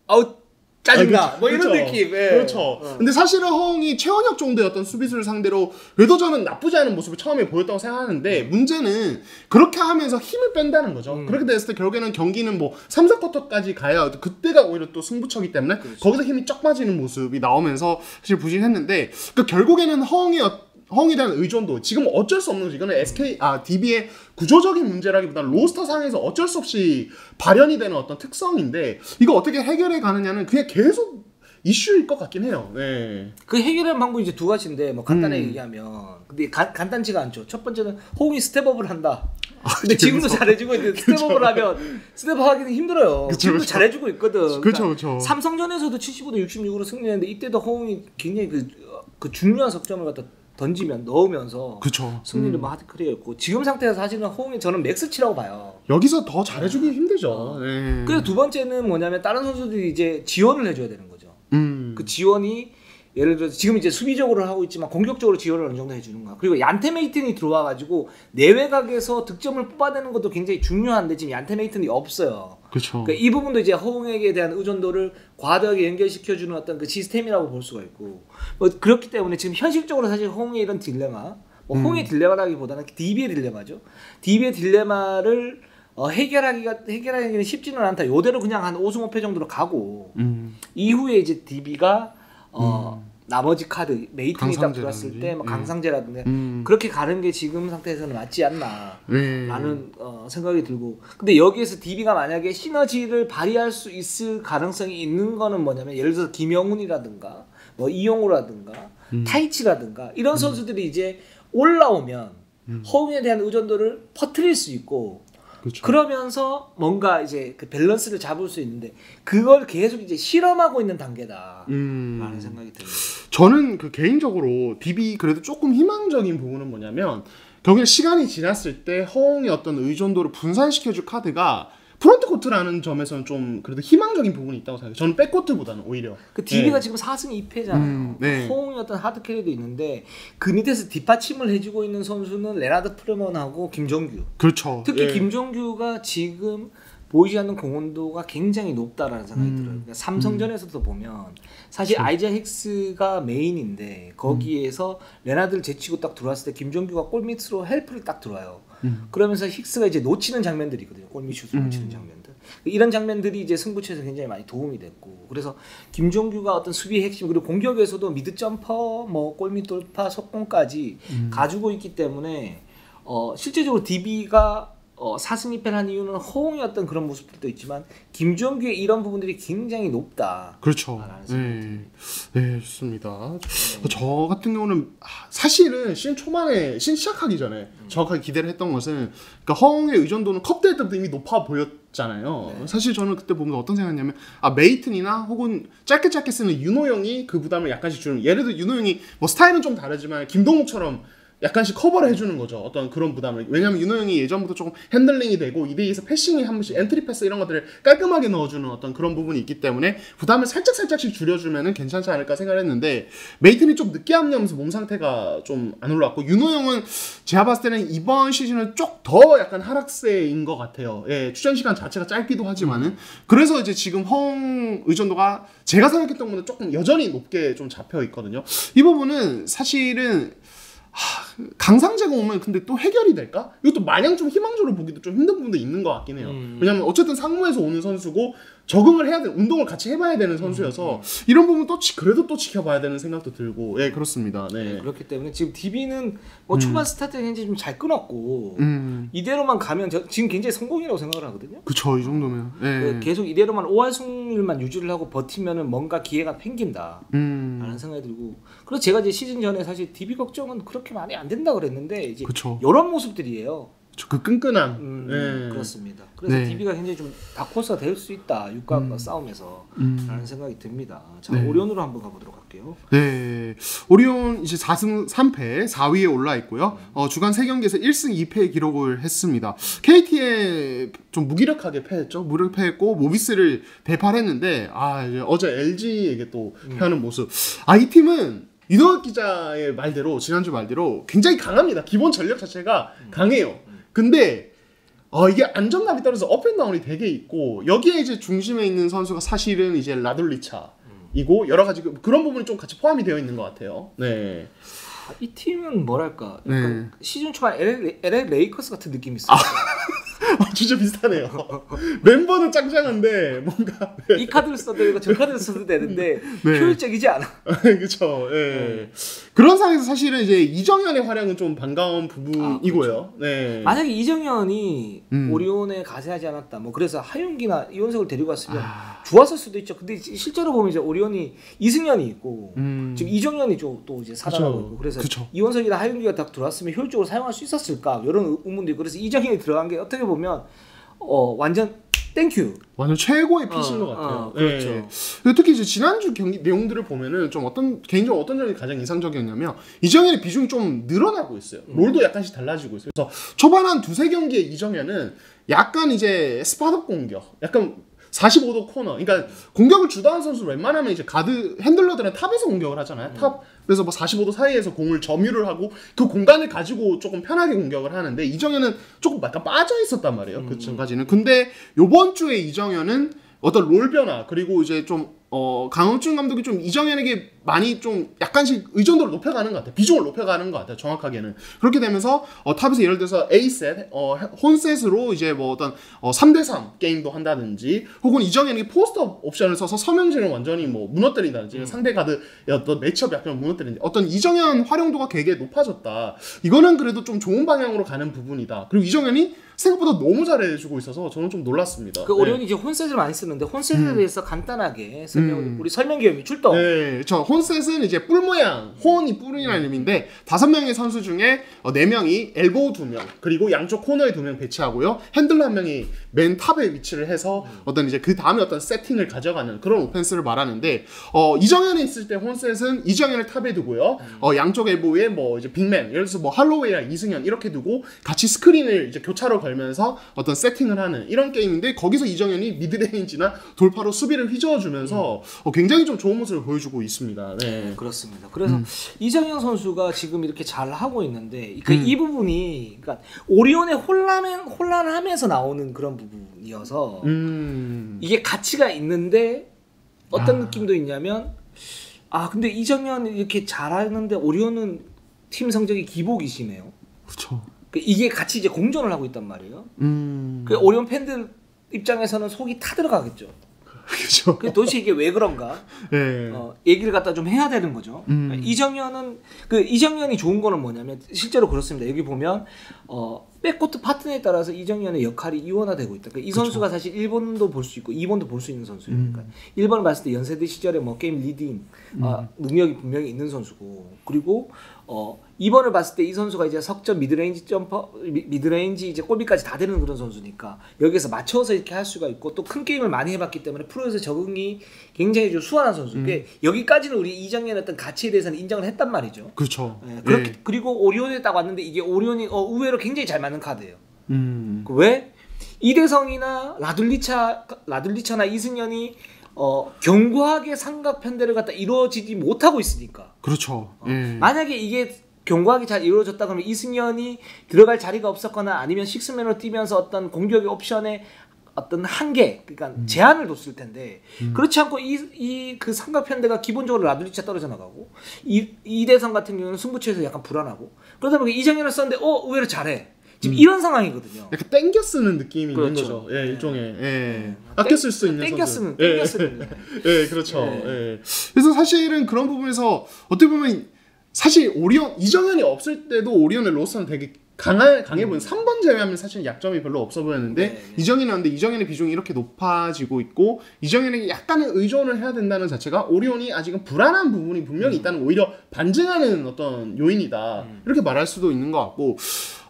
아우 짜증나. 그렇죠. 뭐 이런 그렇죠. 느낌. 예. 그렇죠. 근데 사실은 허웅이 최원혁 정도의 어떤 수비수를 상대로 그래도 저는 나쁘지 않은 모습을 처음에 보였다고 생각하는데 문제는 그렇게 하면서 힘을 뺀다는 거죠. 그렇게 됐을 때 결국에는 경기는 뭐 3, 4쿼터까지 가야 그때가 오히려 또 승부처기 때문에 그렇죠. 거기서 힘이 쩍 빠지는 모습이 나오면서 사실 부진했는데 결국에는 허웅에 대한 의존도 지금 어쩔 수 없는 거죠. 이거는 DB의 구조적인 문제라기보다는 로스터 상에서 어쩔 수 없이 발현이 되는 어떤 특성인데 이거 어떻게 해결해 가느냐는 그냥 계속 이슈일 것 같긴 해요. 네. 그 해결하는 방법이 이제 두 가지인데 뭐 간단하게 얘기하면 근데 간단치가 않죠. 첫 번째는 호응이 스텝업을 한다. 근데 지금도 잘해주고 있는데 스텝업을 하면 스텝업하기는 힘들어요. 지금도 잘해주고 있거든. 그렇죠. 삼성전에서도 75대 66으로 승리했는데 이때도 호응이 굉장히 그 중요한 석점을 갖다 던지면 넣으면서 그쵸. 승리를 뭐 하드캐리였고 지금 상태에서 사실은 호응이 저는 맥스치라고 봐요. 여기서 더 잘해주기 힘들죠. 그래서 두 번째는 뭐냐면 다른 선수들이 이제 지원을 해줘야 되는 거죠. 그 지원이 예를 들어서 지금 이제 수비적으로 하고 있지만 공격적으로 지원을 어느 정도 해주는 거야. 그리고 얀테 메이튼이 들어와가지고 내외곽에서 득점을 뽑아내는 것도 굉장히 중요한데 지금 얀테 메이튼이 없어요. 그렇죠. 그러니까 이 부분도 이제 허웅에게 대한 의존도를 과도하게 연결시켜주는 어떤 그 시스템이라고 볼 수가 있고 뭐 그렇기 때문에 지금 현실적으로 사실 허웅의 이런 딜레마, 뭐 허웅의 딜레마라기보다는 DB의 딜레마죠. DB의 딜레마를 해결하기는 쉽지는 않다. 이대로 그냥 한 5승 5패 정도로 가고 이후에 이제 DB가 나머지 카드 메이팅이 딱 들어왔을 때 뭐 강상재라든가 그렇게 가는 게 지금 상태에서는 맞지 않나라는 생각이 들고 근데 여기에서 DB가 만약에 시너지를 발휘할 수 있을 가능성이 있는 거는 뭐냐면 예를 들어서 김영훈이라든가 뭐 이용우라든가 타이치라든가 이런 선수들이 이제 올라오면 허웅에 대한 의존도를 퍼뜨릴 수 있고 그렇죠. 그러면서 뭔가 이제 그 밸런스를 잡을 수 있는데 그걸 계속 이제 실험하고 있는 단계다라는 생각이 듭니다. 저는 그 개인적으로 DB 그래도 조금 희망적인 부분은 뭐냐면 결국에 시간이 지났을 때 허웅의 어떤 의존도를 분산시켜줄 카드가 프론트 코트라는 점에서는 좀 그래도 희망적인 부분이 있다고 생각해요. 저는 백코트보다는 오히려. 그 DB가 지금 4승 2패잖아요. 허웅이 어떤 하드 캐리도 있는데 그 밑에서 뒷받침을 해주고 있는 선수는 레나드 프레먼하고 김종규. 그렇죠. 특히 김종규가 지금 보이지 않는 공헌도가 굉장히 높다라는 생각이 들어요. 그러니까 삼성전에서도 보면 사실 그렇죠. 아이자 힉스가 메인인데 거기에서 레나드를 제치고 딱 들어왔을 때 김종규가 골밑으로 헬프를 딱 들어와요. 그러면서 힉스가 이제 놓치는 장면들이 있거든요. 골밑슛을 놓치는 장면들. 이런 장면들이 이제 승부처에서 굉장히 많이 도움이 됐고 그래서 김종규가 어떤 수비의 핵심 그리고 공격에서도 미드 점퍼, 뭐 골밑 돌파, 속공까지 가지고 있기 때문에 실제적으로 DB가 4승 2패를 한 이유는 허웅의 어떤 그런 모습들도 있지만 김종규의 이런 부분들이 굉장히 높다. 그렇죠. 네, 좋습니다. 저 같은 경우는 사실은 시즌 초반에 시작하기 전에 정확하게 기대를 했던 것은 그러니까 허웅의 의존도는 컵대회 때부터 이미 높아 보였잖아요. 사실 저는 그때 보면서 어떤 생각했냐면 메이튼이나 혹은 짧게 쓰는 윤호 형이 그 부담을 약간씩 주는 예를 들어 윤호 형이 뭐 스타일은 좀 다르지만 김동욱처럼 약간씩 커버를 해주는 거죠. 어떤 그런 부담을. 왜냐면 윤호 형이 예전부터 조금 핸들링이 되고 2대2에서 패싱이 한 번씩 엔트리 패스 이런 것들을 깔끔하게 넣어주는 어떤 그런 부분이 있기 때문에 부담을 살짝씩 줄여주면 괜찮지 않을까 생각을 했는데 메이튼이 좀 늦게 합류하면서 몸 상태가 좀 안 올라왔고 윤호 형은 제가 봤을 때는 이번 시즌은 쭉 더 약간 하락세인 것 같아요. 예, 출전 시간 자체가 짧기도 하지만은 그래서 이제 지금 허웅 의존도가 제가 생각했던 것보다 조금 여전히 높게 좀 잡혀 있거든요. 이 부분은 사실은 강상재가 오면 근데 또 해결이 될까? 이것도 마냥 좀 희망적으로 보기도 좀 힘든 부분도 있는 것 같긴 해요. 왜냐면 어쨌든 상무에서 오는 선수고 적응을 해야 되는, 운동을 같이 해봐야 되는 선수여서 이런 부분 그래도 또 지켜봐야 되는 생각도 들고, 예, 그렇습니다. 네. 그렇기 때문에 지금 DB는 뭐 초반 스타트 현재 좀 잘 끊었고 이대로만 가면 지금 굉장히 성공이라고 생각을 하거든요. 그쵸, 이 정도면. 예. 계속 이대로만 5할 승률만 유지를 하고 버티면은 뭔가 기회가 생긴다 라는 생각이 들고, 그래서 제가 이제 시즌 전에 사실 DB 걱정은 그렇게 많이 안 된다 그랬는데 이제 그쵸. 이런 모습들이에요. 그 끈끈함. 네. 그렇습니다. 그래서 네. DB가 굉장히 좀 다크호스가 될 수 있다, 육각 싸움에서 라는 생각이 듭니다. 자, 네. 오리온으로 한번 가보도록 할게요. 네, 오리온 이제 4승 3패 4위에 올라 있고요. 주간 3경기에서 1승 2패 기록을 했습니다. KT에 좀 무기력하게 패했죠. 무력패했고 모비스를 대파했는데 이제 어제 LG에게 또 패하는 모습. 이 팀은 윤호혁 기자의 말대로, 지난주 말대로 굉장히 강합니다. 기본 전력 자체가 강해요. 근데 이게 안정감이 떨어져서 업앤다운이 되게 있고, 여기에 이제 중심에 있는 선수가 사실은 이제 라돌리차이고 여러 가지 그런 부분이 좀 같이 포함이 되어 있는 것 같아요. 네. 이 팀은 뭐랄까, 네. 시즌 초반 LA 레이커스 같은 느낌이 있어요. 진짜 비슷하네요. 멤버는 짱짱한데 뭔가 이 카드를 써도 되고 저 카드를 써도 되는데 네. 효율적이지 않아. 그렇죠. 예. 그런 상황에서 사실은 이제 이정현의 활약은 좀 반가운 부분이고요. 네. 만약에 이정현이 오리온에 가세하지 않았다, 뭐 그래서 하윤기나 이원석을 데리고 왔으면 좋았을 수도 있죠. 근데 실제로 보면 이제 오리온이 이승현이 있고 지금 이정현이 또 이제 살아나고 있고, 그래서 이원석이나 하윤기가 다 들어왔으면 효율적으로 사용할 수 있었을까, 이런 의문도 있고, 그래서 이정현이 들어간 게 어떻게 보면 완전 땡큐. 완전 최고의 핏인 것 같아요. 그렇죠. 네. 특히 이제 지난주 경기 내용들을 보면은 좀 개인적으로 어떤 점이 가장 인상적이었냐면, 이정현의 비중이 좀 늘어나고 있어요. 롤도 약간씩 달라지고 있어요. 그래서 초반 한 2-3 경기에 이정현은 약간 이제 스팟업 공격, 약간 45도 코너, 그러니까 공격을 주도하는 선수는 웬만하면 이제 가드 핸들러들은 탑에서 공격을 하잖아요. 탑에서 뭐 45도 사이에서 공을 점유를 하고 그 공간을 가지고 조금 편하게 공격을 하는데, 이정현은 조금 약간 빠져 있었단 말이에요. 그 전까지는. 근데 요번 주에 이정현은 어떤 롤 변화, 그리고 이제 좀 강원준 감독이 좀 이정현에게 많이 좀 약간씩 의존도를 높여가는 것 같아요. 비중을 높여가는 것 같아요. 정확하게는. 그렇게 되면서 탑에서 예를 들어서 A셋, 혼셋으로 이제 뭐 어떤 3대3 게임도 한다든지, 혹은 이정현이 포스트업 옵션을 써서 서명진을 완전히 뭐 무너뜨린다든지, 상대 가드의 어떤 매치업 약간 무너뜨린다든지, 어떤 이정현 활용도가 되게 높아졌다. 이거는 그래도 좀 좋은 방향으로 가는 부분이다. 그리고 이정현이 생각보다 너무 잘해주고 있어서 저는 좀 놀랐습니다. 그 오리온이 이제 혼셋을 많이 쓰는데, 혼셋에 대해서 간단하게 우리 설명기염이 출동. 네, 저 혼셋은 이제 뿔 모양, 혼이 뿔이라는 의미인데 5명의 선수 중에 4명이 엘보우 2명, 그리고 양쪽 코너에 2명 배치하고요. 핸들러 1명이 맨 탑에 위치를 해서 어떤 이제 그 다음에 어떤 세팅을 가져가는 그런 오펜스를 말하는데, 이정현이 있을 때 혼셋은 이정현을 탑에 두고요. 양쪽 엘보우에 뭐 이제 빅맨, 예를 들어서 뭐 할로웨이랑 이승현 이렇게 두고 같이 스크린을 이제 교차로 걸면서 어떤 세팅을 하는 이런 게임인데, 거기서 이정현이 미드레인지나 돌파로 수비를 휘저어주면서 굉장히 좀 좋은 모습을 보여주고 있습니다. 네, 그렇습니다. 그래서 이정현 선수가 지금 이렇게 잘 하고 있는데, 이 부분이 그러니까 오리온의 혼란함에서 나오는 그런 부분이어서 이게 가치가 있는데, 어떤 느낌도 있냐면, 근데 이정현 이렇게 잘하는데 오리온은 팀 성적이 기복이시네요. 그렇죠. 이게 같이 이제 공존을 하고 있단 말이에요. 그 오리온 팬들 입장에서는 속이 타들어가겠죠. 그렇죠. 도대체 이게 왜 그런가? 네. 얘기를 갖다 좀 해야 되는 거죠. 이정현이 좋은 거는 뭐냐면, 실제로 그렇습니다. 여기 보면 백코트 파트너에 따라서 이정현의 역할이 이원화되고 있다. 그러니까 이 선수가 사실 1번도 볼 수 있고 2번도 볼 수 있는 선수예요. 그러니까 1번을 봤을 때 연세대 시절에 뭐 게임 리딩 능력이 분명히 있는 선수고, 그리고 2번을 봤을 때 이 선수가 이제 석점 미드레인지 점퍼 미드레인지 이제 골밑까지 다 되는 그런 선수니까 여기서 맞춰서 이렇게 할 수가 있고, 또 큰 게임을 많이 해봤기 때문에 프로에서 적응이 굉장히 좀 수월한 선수. 여기까지는 우리 이정현의 어떤 가치에 대해서는 인정을 했단 말이죠. 그렇죠. 네, 그렇게, 그리고 오리온에 딱 왔는데 이게 오리온이 의외로 굉장히 잘 맞는 카드예요. 왜? 이대성이나 라둘리차나 이승현이 견고하게 삼각 편대를 갖다 이루어지지 못하고 있으니까. 그렇죠. 만약에 이게 견고하게 잘 이루어졌다 그러면 이승현이 들어갈 자리가 없었거나 아니면 식스맨으로 뛰면서 어떤 공격의 옵션에 어떤 한계, 그러니까 제한을 뒀을 텐데, 그렇지 않고 그 삼각 편대가 기본적으로 라둘리차 떨어져 나가고, 이대성 같은 경우는 승부처에서 약간 불안하고, 그러다 보니까 이정현을 썼는데 의외로 잘해. 지금 이런 상황이거든요. 약간 땡겨 쓰는 느낌이 그렇죠. 있는 거죠. 예, 일종의 아껴 쓸 수 있는 땡겨 쓰는. 예, 그렇죠. 예. 그래서 사실은 그런 부분에서 어떻게 보면 사실 이정현이 없을 때도 오리온의 로스는 되게 강해 보이는 3번 제외하면 사실 약점이 별로 없어 보였는데 이정현이 왔는데 이정현의 비중이 이렇게 높아지고 있고, 이정현에게 약간의 의존을 해야 된다는 자체가 오리온이 아직은 불안한 부분이 분명히 있다는 거, 오히려 반증하는 어떤 요인이다 이렇게 말할 수도 있는 것 같고,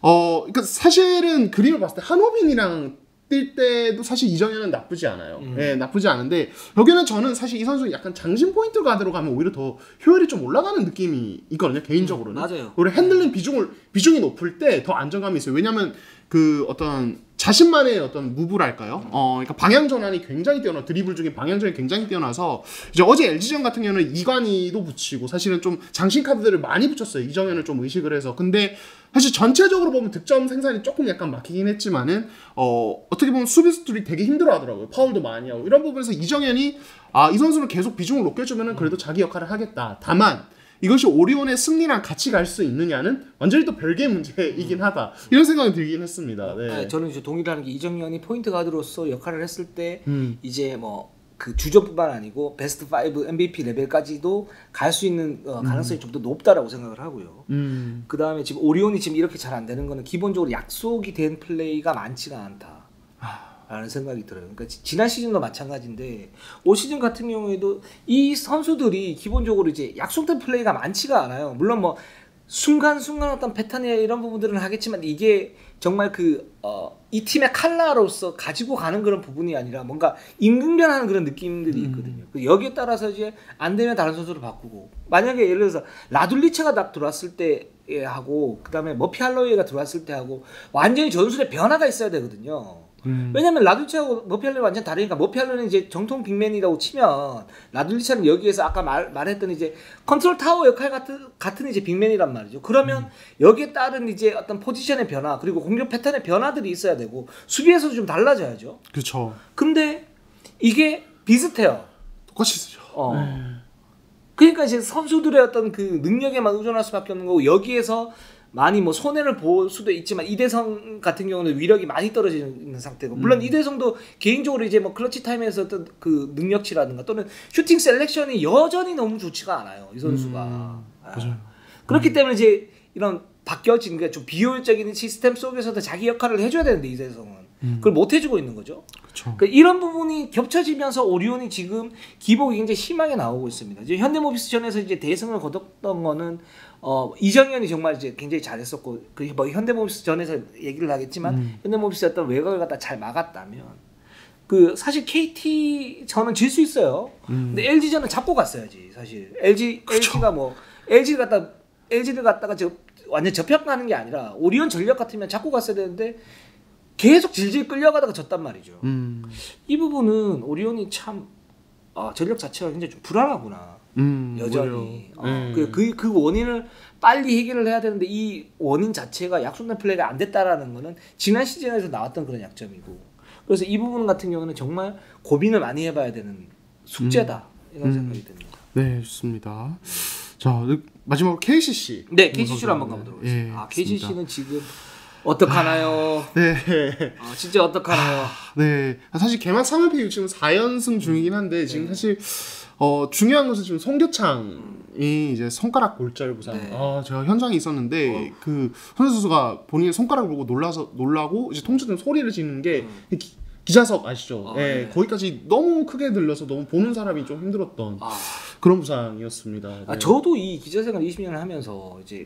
그러니까 사실은 그림을 봤을 때 한호빈이랑 뛸 때도 사실 이정현은 나쁘지 않아요. 예, 나쁘지 않은데 여기는 저는 사실 이 선수 약간 장신 포인트 가드로 가면 오히려 더 효율이 좀 올라가는 느낌이 있거든요, 개인적으로는. 맞아요. 오히려 핸들링 비중이 높을 때 더 안정감이 있어요. 왜냐면 그 어떤 자신만의 어떤 무브랄까요? 그러니까 방향 전환이 굉장히 뛰어나, 드리블 중에 방향 전환이 굉장히 뛰어나서 이제 어제 LG전 같은 경우는 이관희도 붙이고 사실은 좀 장신 카드들을 많이 붙였어요. 이정현을 좀 의식을 해서. 근데 사실 전체적으로 보면 득점 생산이 조금 약간 막히긴 했지만은 어떻게 보면 수비수들이 되게 힘들어하더라고요. 파울도 많이 하고 이런 부분에서 이정현이 이 선수는 계속 비중을 높게 주면은 그래도 자기 역할을 하겠다. 다만 이것이 오리온의 승리랑 같이 갈 수 있느냐는 완전히 또 별개의 문제이긴 하다. 이런 생각이 들긴 했습니다. 네. 저는 이제 동의하는 게 이정현이 포인트 가드로서 역할을 했을 때 이제 뭐 그 주전뿐만 아니고 베스트 5 MVP 레벨까지도 갈 수 있는 가능성이 좀 더 높다라고 생각을 하고요. 그 다음에 지금 오리온이 지금 이렇게 잘 안 되는 거는 기본적으로 약속이 된 플레이가 많지가 않다. 라는 생각이 들어요. 그러니까 지난 시즌도 마찬가지인데 올 시즌 같은 경우에도 이 선수들이 기본적으로 이제 약속된 플레이가 많지가 않아요. 물론 뭐 순간순간 어떤 패턴이나 이런 부분들은 하겠지만 이게 정말 이 팀의 칼라로서 가지고 가는 그런 부분이 아니라 뭔가 임근변하는 그런 느낌들이 있거든요. 여기에 따라서 이제 안 되면 다른 선수로 바꾸고, 만약에 예를 들어서 라둘리차가 딱 들어왔을 때 하고 그 다음에 머피 할로웨이가 들어왔을 때 하고 완전히 전술의 변화가 있어야 되거든요. 왜냐면 라둘리차하고 머피 할로웨이 완전 다르니까, 머피 할로웨이는 이제 정통 빅맨이라고 치면 라둘리차는 여기에서 아까 말했던 이제 컨트롤 타워 역할 같은 이제 빅맨이란 말이죠. 그러면 여기에 따른 이제 어떤 포지션의 변화, 그리고 공격 패턴의 변화들이 있어야 되고 수비에서도 좀 달라져야죠. 그렇죠. 근데 이게 비슷해요. 똑같이 쓰죠. 그러니까 이제 선수들의 어떤 그 능력에만 의존할 수밖에 없는 거고, 여기에서 많이 뭐 손해를 볼 수도 있지만 이대성 같은 경우는 위력이 많이 떨어지는 상태고, 물론 이대성도 개인적으로 이제 뭐 클러치 타임에서 어떤 그 능력치라든가 또는 슈팅 셀렉션이 여전히 너무 좋지가 않아요, 이 선수가. 맞아요. 그렇기 때문에 이제 이런 바뀌어진 게 좀 비효율적인 시스템 속에서도 자기 역할을 해줘야 되는데 이대성은 그걸 못 해주고 있는 거죠. 그러니까 이런 부분이 겹쳐지면서 오리온이 지금 기복이 굉장히 심하게 나오고 있습니다. 이제 현대모비스전에서 이제 대승을 거뒀던 거는 이정현이 정말 이제 굉장히 잘했었고, 그 뭐 현대모비스전에서 얘기를 하겠지만 현대모비스의 어떤 외곽을 갖다 잘 막았다면 그 사실 KT 저는 질 수 있어요. 근데 LG전은 잡고 갔어야지 사실. LG가 뭐 LG를 갖다가 완전 접혀가는 게 아니라 오리온 전력 같으면 잡고 갔어야 되는데 계속 질질 끌려가다가 졌단 말이죠. 이 부분은 오리온이 참 전력 자체가 굉장히 좀 불안하구나. 여전히 그 원인을 빨리 해결을 해야 되는데 이 원인 자체가 약속된 플레이가 안 됐다라는 거는 지난 시즌에서 나왔던 그런 약점이고, 그래서 이 부분 같은 경우는 정말 고민을 많이 해봐야 되는 숙제다 이런 생각이 듭니다. 네, 좋습니다. 자, 마지막으로 KCC. 네, KCC로 한번 가보도록 하겠습니다. KCC는 지금 어떡하나요? 네. 진짜 어떡하나요? 네. 사실 개막 3연패 지금 4연승 중이긴 한데 지금 사실 중요한 것은 지금 송교창이 이제 손가락 골절 부상. 네. 제가 현장에 있었는데 그 손흥민 선수가 본인의 손가락을 보고 놀라고 이제 통증 소리를 지르는 게 기자석 아시죠? 네. 거기까지 너무 크게 들려서 너무 보는 사람이 좀 힘들었던 그런 부상이었습니다. 네. 저도 이 기자 생활 20년을 하면서 이제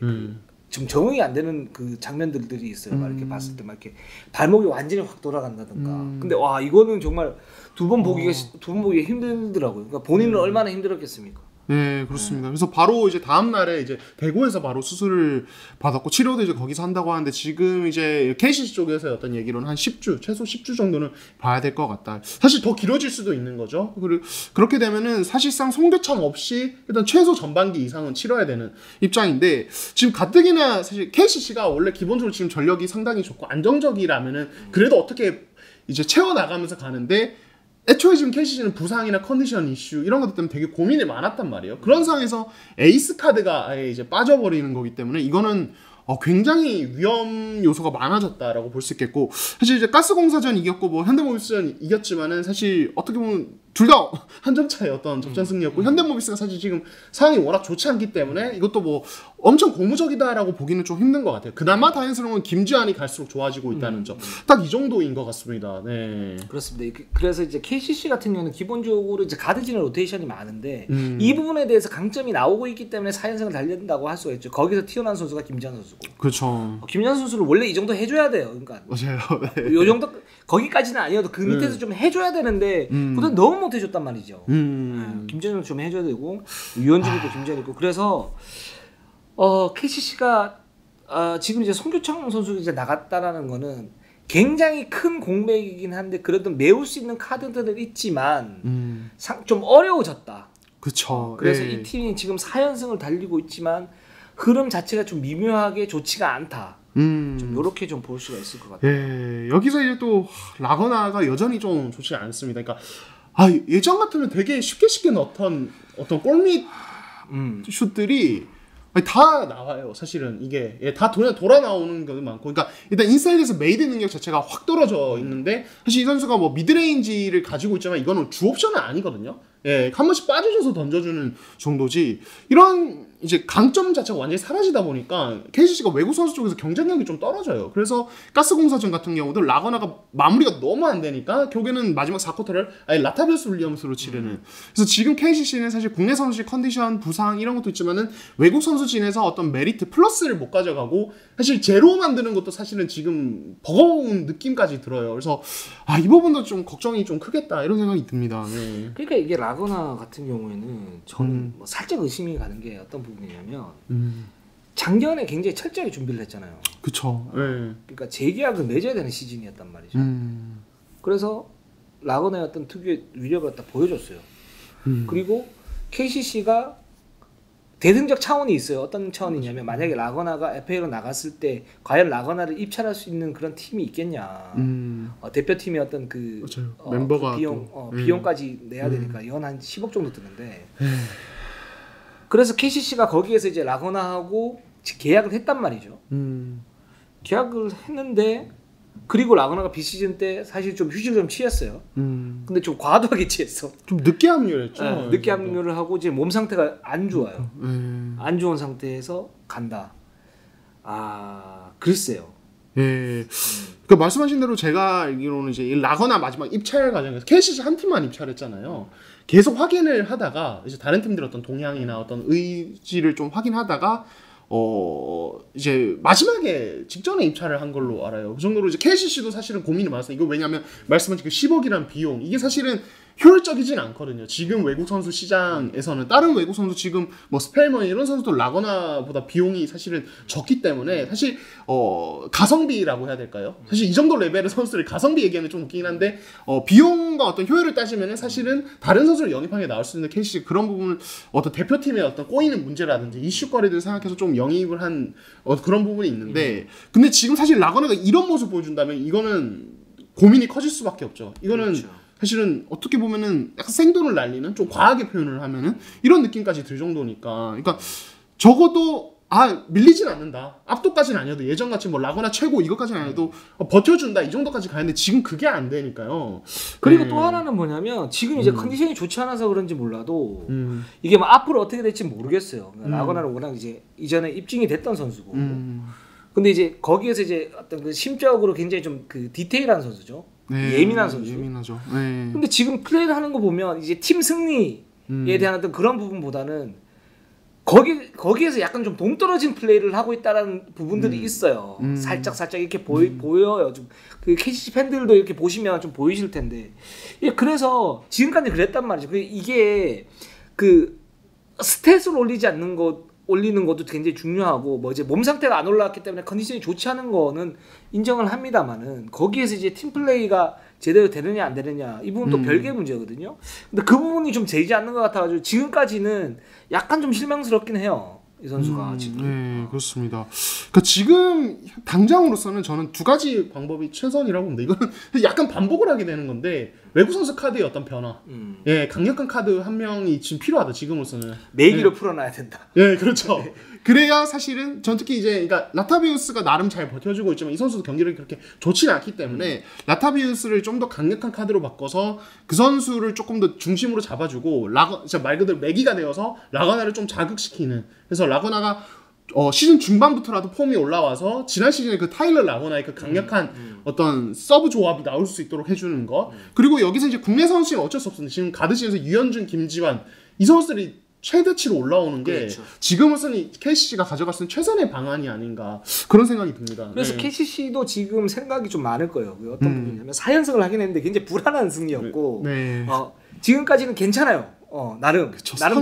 좀 적응이 안 되는 그 장면들이 있어요. 막 이렇게 봤을 때 막 이렇게 발목이 완전히 확 돌아간다든가. 근데 와 이거는 정말 두 번 보기가 힘들더라고요. 그러니까 본인은 얼마나 힘들었겠습니까? 네, 그렇습니다. 그래서 바로 이제 다음 날에 이제 대구에서 바로 수술을 받았고 치료도 이제 거기서 한다고 하는데 지금 이제 KCC 쪽에서 어떤 얘기로는 한 10주, 최소 10주 정도는 봐야 될 것 같다. 사실 더 길어질 수도 있는 거죠. 그리고 그렇게 되면은 사실상 송교창 없이 일단 최소 전반기 이상은 치러야 되는 입장인데 지금 가뜩이나 사실 KCC가 원래 기본적으로 지금 전력이 상당히 좋고 안정적이라면은 그래도 어떻게 이제 채워나가면서 가는데 애초에 지금 KCC는 부상이나 컨디션 이슈 이런 것들 때문에 되게 고민이 많았단 말이에요. 그런 상황에서 에이스 카드가 아예 이제 빠져버리는 거기 때문에 이거는 굉장히 위험 요소가 많아졌다라고 볼 수 있겠고 사실 이제 가스공사전 이겼고 뭐 현대모비스전 이겼지만은 사실 어떻게 보면 둘 다 한 점 차의 어떤 접전 승리였고 현대모비스가 사실 지금 상황이 워낙 좋지 않기 때문에 이것도 뭐 엄청 고무적이다라고 보기는 좀 힘든 것 같아요. 그나마 다행스러운 건 김지한이 갈수록 좋아지고 있다는 점. 딱 이 정도인 것 같습니다. 네. 그렇습니다. 그래서 이제 KCC 같은 경우는 기본적으로 이제 가드진의 로테이션이 많은데 이 부분에 대해서 강점이 나오고 있기 때문에 4연승을 달린다고 할 수가 있죠. 거기서 튀어나온 선수가 김지한 선수고. 그렇죠. 김지한 선수를 원래 이 정도 해줘야 돼요. 그러니까 맞아요. 네. 요 정도 거기까지는 아니어도 그 밑에서 좀 해줘야 되는데 그것도 너무 못해줬단 말이죠. 김지한은 좀 해줘야 되고 유현진이도 김지한 있고 그래서 KCC가 지금 이제 송교창 선수가 이제 나갔다라는 거는 굉장히 큰 공백이긴 한데 그래도 메울 수 있는 카드들은 있지만 좀 어려워졌다. 그렇죠. 그래서 이 팀이 지금 4연승을 달리고 있지만 흐름 자체가 좀 미묘하게 좋지가 않다. 좀 이렇게 좀 볼 수가 있을 것 같아요. 예, 여기서 이제 또 라거나가 여전히 좀 좋지 않습니다. 그러니까 예전 같으면 되게 쉽게 넣던 어떤 골밑 슛들이 다 나와요. 사실은 이게 다 돌아 나오는 것도 많고, 그러니까 일단 인사이드에서 메이드 능력 자체가 확 떨어져 있는데 사실 이 선수가 뭐 미드레인지를 가지고 있지만 이거는 주 옵션은 아니거든요. 한 번씩 빠져줘서 던져주는 정도지. 이런 이제 강점 자체가 완전히 사라지다 보니까 KCC가 외국 선수 쪽에서 경쟁력이 좀 떨어져요. 그래서 가스공사전 같은 경우도 라거나가 마무리가 너무 안 되니까 결국에는 마지막 4쿼터를 아예 라타비우스 윌리엄스로 치르는. 그래서 지금 KCC는 사실 국내 선수의 컨디션 부상 이런 것도 있지만은 외국 선수진에서 어떤 메리트 플러스를 못 가져가고 사실 제로 만드는 것도 사실은 지금 버거운 느낌까지 들어요. 그래서 이 부분도 좀 걱정이 좀 크겠다 이런 생각이 듭니다. 네. 그러니까 이게 라거나 같은 경우에는 저는 뭐 살짝 의심이 가는 게 어떤 부분이냐면 작년에 굉장히 철저하게 준비를 했잖아요. 그렇죠. 네. 그러니까 재계약을 맺어야 되는 시즌이었단 말이죠. 그래서 라거나의 어떤 특유의 위력을 딱 보여줬어요. 그리고 KCC가 대승적 차원이 있어요. 어떤 차원이냐면 만약에 라거나가 FA로 나갔을 때 과연 라거나를 입찰할 수 있는 그런 팀이 있겠냐. 대표팀의 어떤 그 멤버가 그 비용까지 내야 되니까 이건 한 10억 정도 드는데. 그래서 KCC가 거기에서 이제 라거나하고 계약을 했단 말이죠. 계약을 했는데 그리고 라거나가 비시즌 때 사실 좀 휴식을 좀 취했어요. 근데 좀 과도하게 취했어. 좀 늦게 합류했죠. 네, 늦게 합류를 하고 이제 몸 상태가 안 좋아요. 안 좋은 상태에서 간다. 글쎄요. 예. 그 말씀하신 대로 제가 알기로는 이제 라거나 마지막 입찰 과정에서 KCC 한 팀만 입찰했잖아요. 계속 확인을 하다가 이제 다른 팀들 어떤 동향이나 어떤 의지를 좀 확인하다가 이제 마지막에 직전에 입찰을 한 걸로 알아요. 그 정도로 이제 KCC도 사실은 고민이 많았어요. 이거 왜냐면 말씀하신 그 10억이란 비용 이게 사실은 효율적이진 않거든요. 지금 외국 선수 시장에서는 다른 외국 선수 지금 뭐 스펠먼 이런 선수도 라거나보다 비용이 사실은 적기 때문에 사실 가성비라고 해야 될까요? 사실 이 정도 레벨의 선수를 가성비 얘기하면 좀 웃기긴 한데 비용과 어떤 효율을 따지면은 사실은 다른 선수를 영입하는 게 나을 수 있는 KCC 그런 부분을 어떤 대표팀의 어떤 꼬이는 문제라든지 이슈거리들 생각해서 좀 영입을 한 그런 부분이 있는데 근데 지금 사실 라거나가 이런 모습 보여준다면 이거는 고민이 커질 수밖에 없죠. 이거는 그렇죠. 사실은 어떻게 보면은 약간 생돈을 날리는 좀 과하게 표현을 하면은 이런 느낌까지 들 정도니까 그러니까 적어도 밀리진 않는다. 압도까지는 아니어도 예전같이 뭐 라거나 최고 이것까지는 아니어도 버텨준다 이 정도까지 가는데 지금 그게 안 되니까요. 그리고 또 하나는 뭐냐면 지금 이제 컨디션이 좋지 않아서 그런지 몰라도 이게 뭐 앞으로 어떻게 될지 모르겠어요. 라거나는 워낙 이제 이전에 입증이 됐던 선수고. 근데 이제 거기에서 이제 어떤 그 심적으로 굉장히 좀 그 디테일한 선수죠. 네, 예민한 선수. 예민하죠. 네. 근데 지금 플레이를 하는 거 보면 이제 팀 승리에 대한 어떤 그런 부분보다는 거기에서 약간 좀 동떨어진 플레이를 하고 있다는 부분들이 있어요. 살짝 이렇게 보여요. 좀 그 KCC 팬들도 이렇게 보시면 좀 보이실 텐데. 예, 그래서 지금까지 그랬단 말이죠. 이게 그 스탯을 올리는 것도 굉장히 중요하고 뭐 이제 몸 상태가 안 올라왔기 때문에 컨디션이 좋지 않은 거는 인정을 합니다만은 거기에서 이제 팀 플레이가 제대로 되느냐 안 되느냐 이 부분도 별개의 문제거든요. 근데 그 부분이 좀 되지 않는 것 같아가지고 지금까지는 약간 좀 실망스럽긴 해요. 이 선수가 지금. 네, 그렇습니다. 그러니까 지금 당장으로서는 저는 두 가지 방법이 최선이라고 봅니다. 이거는 약간 반복을 하게 되는 건데 외국 선수 카드의 어떤 변화, 예, 강력한 카드 한 명이 지금 필요하다. 지금으로서는 매기로 풀어놔야 된다. 예, 그렇죠. 그래야 사실은 전 특히 이제 그러니까 라타비우스가 나름 잘 버텨주고 있지만 이 선수도 경기력이 그렇게 좋지는 않기 때문에 라타비우스를 좀 더 강력한 카드로 바꿔서 그 선수를 조금 더 중심으로 잡아주고 진짜 말 그대로 매기가 되어서 라거나를 좀 자극시키는. 그래서 라거나가 시즌 중반부터라도 폼이 올라와서 지난 시즌에 그 타일러 라거나의 그 강력한 어떤 서브 조합이 나올 수 있도록 해주는 것. 그리고 여기서 이제 국내 선수는 어쩔 수 없습니다. 지금 가드진에서 유현준, 김지환 이 선수들이 최대치로 올라오는 게 그렇죠. 지금으로서는 KCC가 가져갈 수 있는 최선의 방안이 아닌가 그런 생각이 듭니다. 그래서 네. KCC도 지금 생각이 좀 많을 거예요. 어떤 부분이냐면 4연승을 하긴 했는데 굉장히 불안한 승리였고 네. 지금까지는 괜찮아요. 나름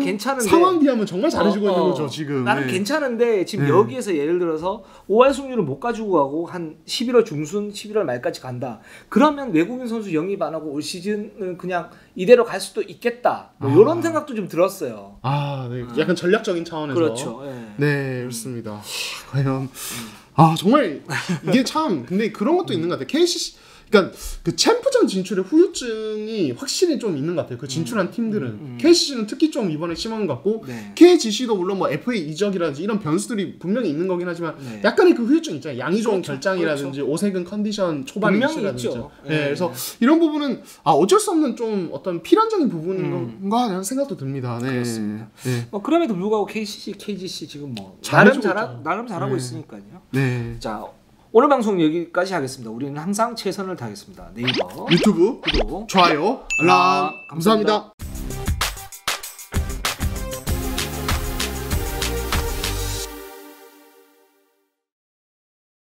괜찮은데 상황 비하면 정말 잘해주고 있는 거죠 지금. 나름 괜찮은데 지금 여기에서 예를 들어서 5할 승률을 못 가지고 가고 한 11월 중순, 11월 말까지 간다. 그러면 외국인 선수 영입 안 하고 올 시즌은 그냥 이대로 갈 수도 있겠다. 뭐 이런 생각도 좀 들었어요. 네. 약간 전략적인 차원에서. 그렇죠. 네, 그렇습니다. 과연 정말 이게 참 근데 그런 것도 있는 것 같아요. KCC 그러니까 그 챔프전 진출의 후유증이 확실히 좀 있는 것 같아요. 그 진출한 팀들은 KCC는 특히 좀 이번에 심한 것 같고 네. KGC도 물론 뭐 FA 이적이라든지 이런 변수들이 분명히 있는 거긴 하지만 네. 약간의 그 후유증 있잖아요. 양이 좋은 그렇죠. 결장이라든지 그렇죠. 오색은 컨디션 초반에 이슈라든지. 있죠. 네. 그래서 이런 부분은 어쩔 수 없는 좀 어떤 필연적인 부분인 건가 하는 생각도 듭니다. 네. 그렇습니다. 네. 그럼에도 불구하고 KCC, KGC 지금 뭐 나름 잘하고 있으니까요. 네. 자. 오늘 방송 여기까지 하겠습니다. 우리는 항상 최선을 다하겠습니다. 네이버, 유튜브, 구독, 좋아요, 알람 감사합니다.